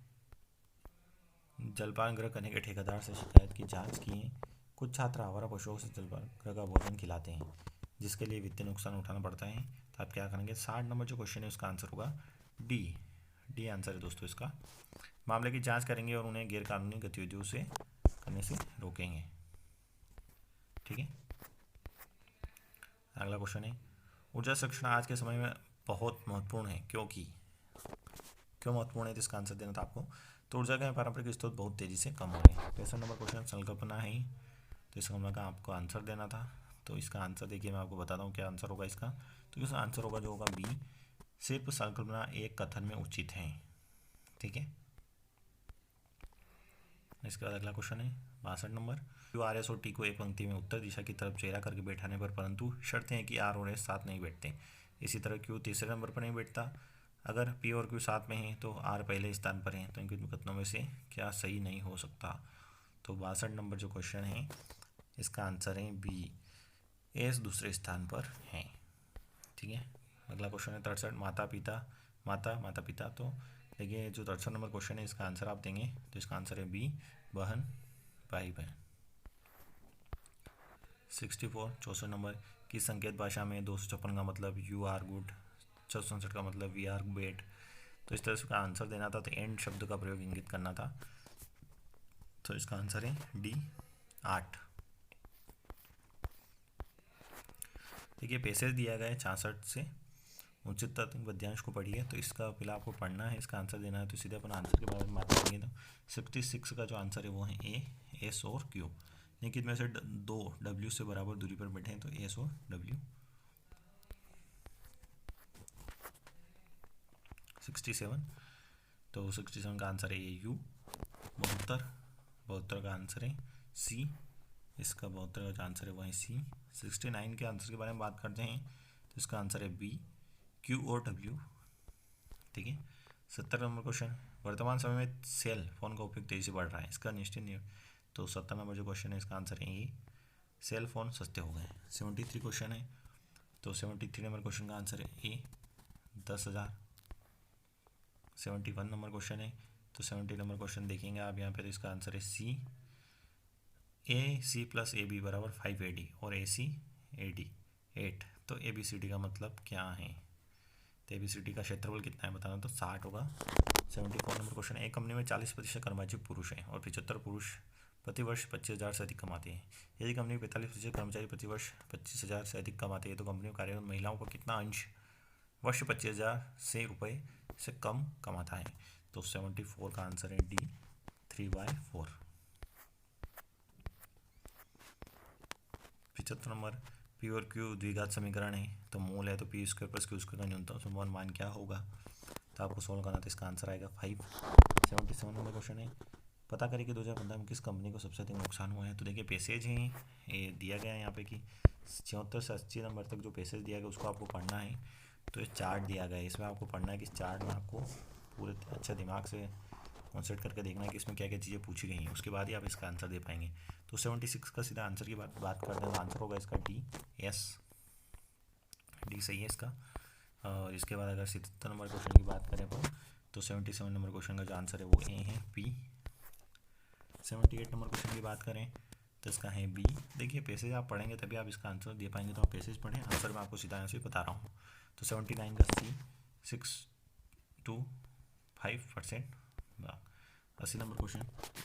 जलपान गृह करने के ठेकेदार से शिकायत की जांच की है। कुछ छात्र आवारा पशुओं से जलपान गृह का भोजन खिलाते हैं जिसके लिए वित्तीय नुकसान उठाना पड़ता है। तो आप क्या करेंगे, 60 नंबर जो क्वेश्चन है उसका आंसर होगा डी आंसर है दोस्तों इसका। मामले की जांच करेंगे और उन्हें गैरकानूनी गतिविधियों से करने से रोकेंगे। ठीक है, अगला क्वेश्चन है, ऊर्जा संरक्षण आज के समय में बहुत महत्वपूर्ण है क्यों महत्वपूर्ण है, तो इसका आंसर देना था आपको। तो ऊर्जा के पारंपरिक स्रोत बहुत तेजी से कम हो रहे हैं। 65 नंबर क्वेश्चन संकल्पना है, तो इसका मतलब आपको आंसर देना था। तो इसका आंसर देखिए, मैं आपको बताता हूँ क्या आंसर होगा इसका। तो इसका आंसर होगा जो होगा बी, सिर्फ संकल्पना एक कथन में उचित है। ठीक है, इसके बाद अगला क्वेश्चन है 62 नंबर, क्यू आर एस और टी को एक पंक्ति में उत्तर दिशा की तरफ चेहरा करके बैठाने पर, परंतु शर्त है कि आर और एस साथ नहीं बैठते। इसी तरह क्यू तीसरे नंबर पर नहीं बैठता। अगर पी और क्यू साथ में हैं तो आर पहले स्थान पर है। तो इनके कथनों में से क्या सही नहीं हो सकता। तो 62 नंबर जो क्वेश्चन है इसका आंसर है बी, एस दूसरे स्थान पर है। ठीक है, अगला क्वेश्चन है 63, माता पिता। तो देखिए जो 63 नंबर क्वेश्चन है इसका आंसर आप देंगे, तो इसका आंसर है बी, बहन भाई बहन। 64 64 नंबर, किस संकेत भाषा में 256 का मतलब यू आर गुड, 67 का मतलब वी आर बेड। तो इस तरह से उसका आंसर देना था, तो एंड शब्द का प्रयोग इंगित करना था। तो इसका आंसर है डी 8। देखिए पैसेज दिया गया है 66 से उचित तत्व पद्यांश को पढ़िए। तो इसका पहले आपको पढ़ना है, इसका आंसर देना है। तो सीधे अपन आंसर के बारे में बात करेंगे। तो 66 का जो आंसर है वो है ए, एस और क्यू। लेकिन में से दो डब्ल्यू से बराबर दूरी पर बैठे हैं, तो एस और डब्ल्यू। 67, तो 67 का आंसर है ए यू। 72 का आंसर है सी, इसका 72 का जो आंसर है वो है सी। 69 के आंसर के बारे में बात करते हैं, तो इसका आंसर है बी, क्यू और डब्ल्यू। ठीक है, 70 नंबर क्वेश्चन, वर्तमान समय में सेल फोन का उपयोग तेजी से बढ़ रहा है, इसका निश्चित नहीं। तो 70 नंबर जो क्वेश्चन है इसका आंसर है ए, सेल फोन सस्ते हो गए। 73 क्वेश्चन है, तो 73 नंबर क्वेश्चन का आंसर है ए, 10,000। 71 नंबर क्वेश्चन है, तो 70 नंबर क्वेश्चन देखेंगे आप यहाँ पे, तो इसका आंसर है सी, ए सी प्लस ए बी बराबर 5AD और ए सी AD 8। तो ए बी सी डी का मतलब क्या है, तो ए बी सी डी का क्षेत्रफल कितना है बताना, तो 60 होगा। 74 नंबर क्वेश्चन है, एक कंपनी में 40% कर्मचारी पुरुष हैं और 75 पुरुष प्रति वर्ष 25,000 से अधिक कमाते हैं। यदि कंपनी में 45% कर्मचारी प्रति वर्ष 25,000 से अधिक कमाते हैं, तो कंपनी में कार्यरत महिलाओं को कितना अंश वर्ष 25,000 से रुपये से कम कमाता है। तो 74 का आंसर है डी, 3/4। 75 नंबर, पी और क्यू द्विघात समीकरण है, तो मूल है, तो P square plus Q square का न्यूनतम संभव मान क्या होगा, तो आपको सोल्व करना, तो इसका आंसर आएगा 5। 77 नंबर क्वेश्चन है, पता करें कि 2015 में किस कंपनी को सबसे अधिक नुकसान हुआ है। तो देखिए पैसेज हैं, ये दिया गया है यहाँ पे कि 74 से 80 नंबर तक जो पैसेज दिया गया उसको आपको पढ़ना है। तो इस चार्ट दिया गया है, इसमें आपको पढ़ना है कि इस चार्ट में आपको पूरे अच्छे दिमाग से कॉन्सेंट्रेट करके देखना है कि इसमें क्या क्या चीज़ें पूछी गई हैं, उसके बाद ही आप इसका आंसर दे पाएंगे। तो 76 का सीधा आंसर की बात करते हैं, तो आंसर होगा इसका डी, एस, डी सही है इसका। और इसके बाद अगर 77 नंबर क्वेश्चन की बात करें अपन, तो 77 नंबर क्वेश्चन का जो आंसर है वो ए है, पी। 78 नंबर क्वेश्चन की बात करें तो इसका है बी। देखिए पैसेज आप पढ़ेंगे तभी आप इसका आंसर दे पाएंगे, तो आप पैसेज पढ़ें, आंसर मैं आपको सीधा आंसर बता रहा हूँ। तो 79 का सी, 625%। 80 नंबर क्वेश्चन,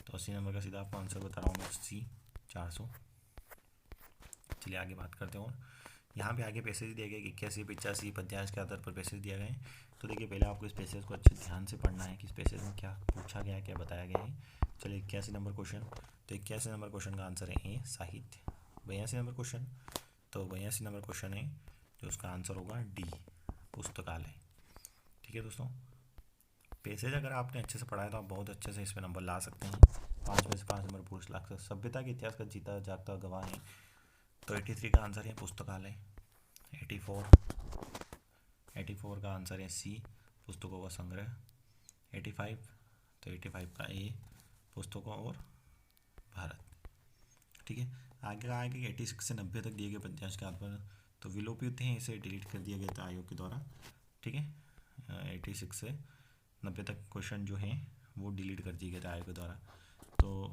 तो 80 नंबर का सीधा आपको आंसर बता रहा हूँ मैं, सी, 400। चलिए आगे बात करते हैं। और यहाँ पे आगे पैसेज दिए गए 81, 85 पद्यांश के आधार पर पैसेज दिया गए हैं। तो देखिए पहले आपको इस पैसेज को अच्छे ध्यान से पढ़ना है कि इस पैसेज में क्या पूछा गया है, क्या बताया गया है। चलिए 81 नंबर क्वेश्चन, तो 81 नंबर क्वेश्चन का आंसर है ए, साहित्य। 82 नंबर क्वेश्चन, तो 82 नंबर क्वेश्चन है जो उसका आंसर होगा डी, पुस्तकालय। ठीक है दोस्तों, पैसेज अगर आपने अच्छे से पढ़ा है तो आप बहुत अच्छे से इसमें नंबर ला सकते हैं। 5 में से 5 नंबर पूछ ला सकते। सभ्यता के इतिहास का जीता जागता गवाह है, तो 83 का आंसर है पुस्तकालय। 84 का आंसर है सी, पुस्तकों का संग्रह। 85, तो 85 का ए, पुस्तकों और भारत। ठीक है, आगे का आगे 86 से 90 तक दिए गए पद्यांश के आधार पर तो विलोपित हैं, इसे डिलीट कर दिया गया था आयोग के द्वारा। ठीक है, 86 से 90 तक क्वेश्चन जो हैं वो डिलीट कर दिए गए थे आयोग के द्वारा। तो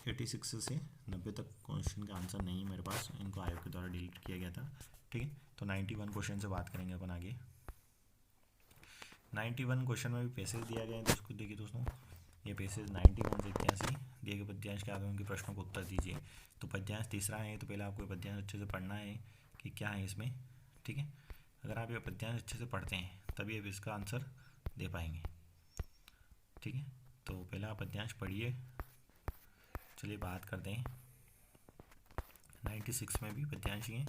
86 से 90 तक क्वेश्चन का आंसर नहीं है मेरे पास, इनको आयोग के द्वारा डिलीट किया गया था। ठीक है, तो 91 क्वेश्चन से बात करेंगे अपन आगे। 91 क्वेश्चन में भी पैसेज दिया गया है, तो उसको देखिए दोस्तों, ये पैसेज 91 से 81 दिए गए पद्यांश के आगे उनके प्रश्नों को उत्तर दीजिए। तो पद्यांश तीसरा है, तो पहले आपको पद्यांश अच्छे से पढ़ना है कि क्या है इसमें। ठीक है, अगर आप ये पद्यांश अच्छे से पढ़ते हैं तभी आप इसका आंसर दे पाएंगे। ठीक है, तो पहले आप पद्यांश पढ़िए। चलिए बात करते हैं, 96 में भी पद्यांश ही है,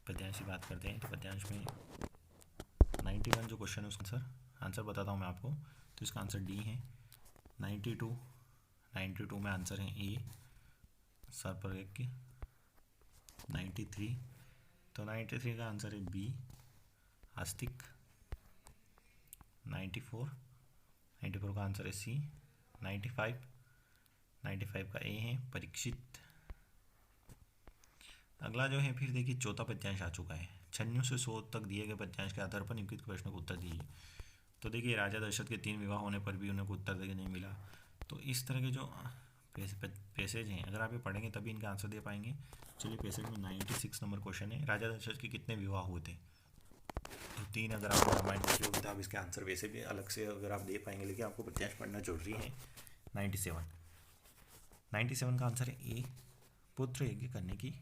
पद्यांश की बात करते हैं। तो पद्यांश में 91 जो क्वेश्चन है उसका आंसर बताता हूँ मैं आपको। तो इसका आंसर डी है। 92 में आंसर है ए, सर पर एक के। 93, तो 93 का आंसर है बी, आस्तिक। 94 का आंसर है सी। 95 का ए है, परीक्षित। अगला जो है फिर देखिए चौथा पद्यांश आ चुका है। 96 से 100 तक दिए गए पद्यांश के आधार पर निम्नलिखित प्रश्नों को उत्तर दीजिए। तो देखिए राजा दशरथ के 3 विवाह होने पर भी उन्हें कोई उत्तर देने नहीं मिला। तो इस तरह के जो पैसेज हैं अगर आप ये पढ़ेंगे तभी इनका आंसर दे पाएंगे। चलिए पैसेज में 96 नंबर क्वेश्चन है, राजा दशरथ के कितने विवाह हुए थे? तो 3 अगर आपको रामायण लिखी होगी तो आप इसके आंसर वैसे भी अलग से अगर आप दे पाएंगे, लेकिन आपको पद्यांश पढ़ना जरूरी है। 97 का आंसर है ए, पुत्र यज्ञ करने की।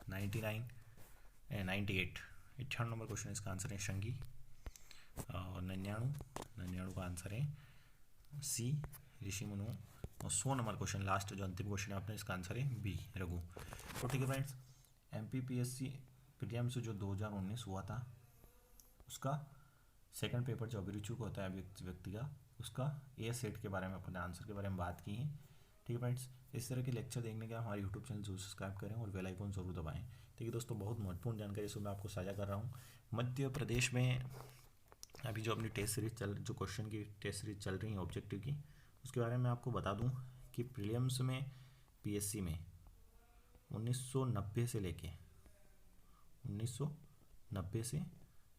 98 58 नंबर क्वेश्चन इसका आंसर है शंगी। और 99 का आंसर है सी, ऋषि मनु। और 100 नंबर क्वेश्चन लास्ट जो अंतिम क्वेश्चन है अपने, इसका आंसर है बी, रघु। तो ठीक है फ्रेंड्स, MPPSC प्रीलिम्स जो 2019 हुआ था उसका सेकंड पेपर जो अभिरुचिक होता है व्यक्ति का, उसका ए सेट के बारे में अपने आंसर के बारे में बात की है। ठीक है फ्रेंड्स, इस तरह के लेक्चर देखने के लिए हमारे यूट्यूब चैनल जरूर सब्सक्राइब करें और बेल आइकन जरूर दबाएं। ठीक है दोस्तों, बहुत महत्वपूर्ण जानकारी इसमें मैं आपको साझा कर रहा हूँ। मध्य प्रदेश में अभी जो अपनी टेस्ट सीरीज जो क्वेश्चन की टेस्ट सीरीज चल रही है ऑब्जेक्टिव की, उसके बारे में आपको बता दूं कि प्रीलिम्स में PSC में 1990 से लेके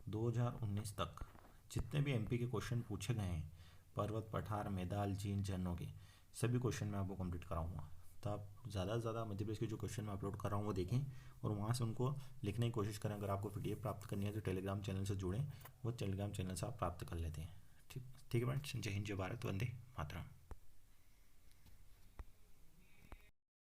2019 तक जितने भी MP के क्वेश्चन पूछे गए हैं, पर्वत, पठार, मैदान, झील, झरनों के सभी क्वेश्चन मैं आपको कंप्लीट कराऊंगा। तो आप ज़्यादा से ज़्यादा मध्य प्रदेश के जो क्वेश्चन मैं अपलोड कर रहा हूँ वो देखें और वहाँ से उनको लिखने की कोशिश करें। अगर आपको PDF प्राप्त करनी है तो टेलीग्राम चैनल से जुड़ें, वो टेलीग्राम चैनल से आप प्राप्त कर लेते हैं। ठीक है फ्रेंड्स, जय हिंद, जय भारत, वंदे मातरम।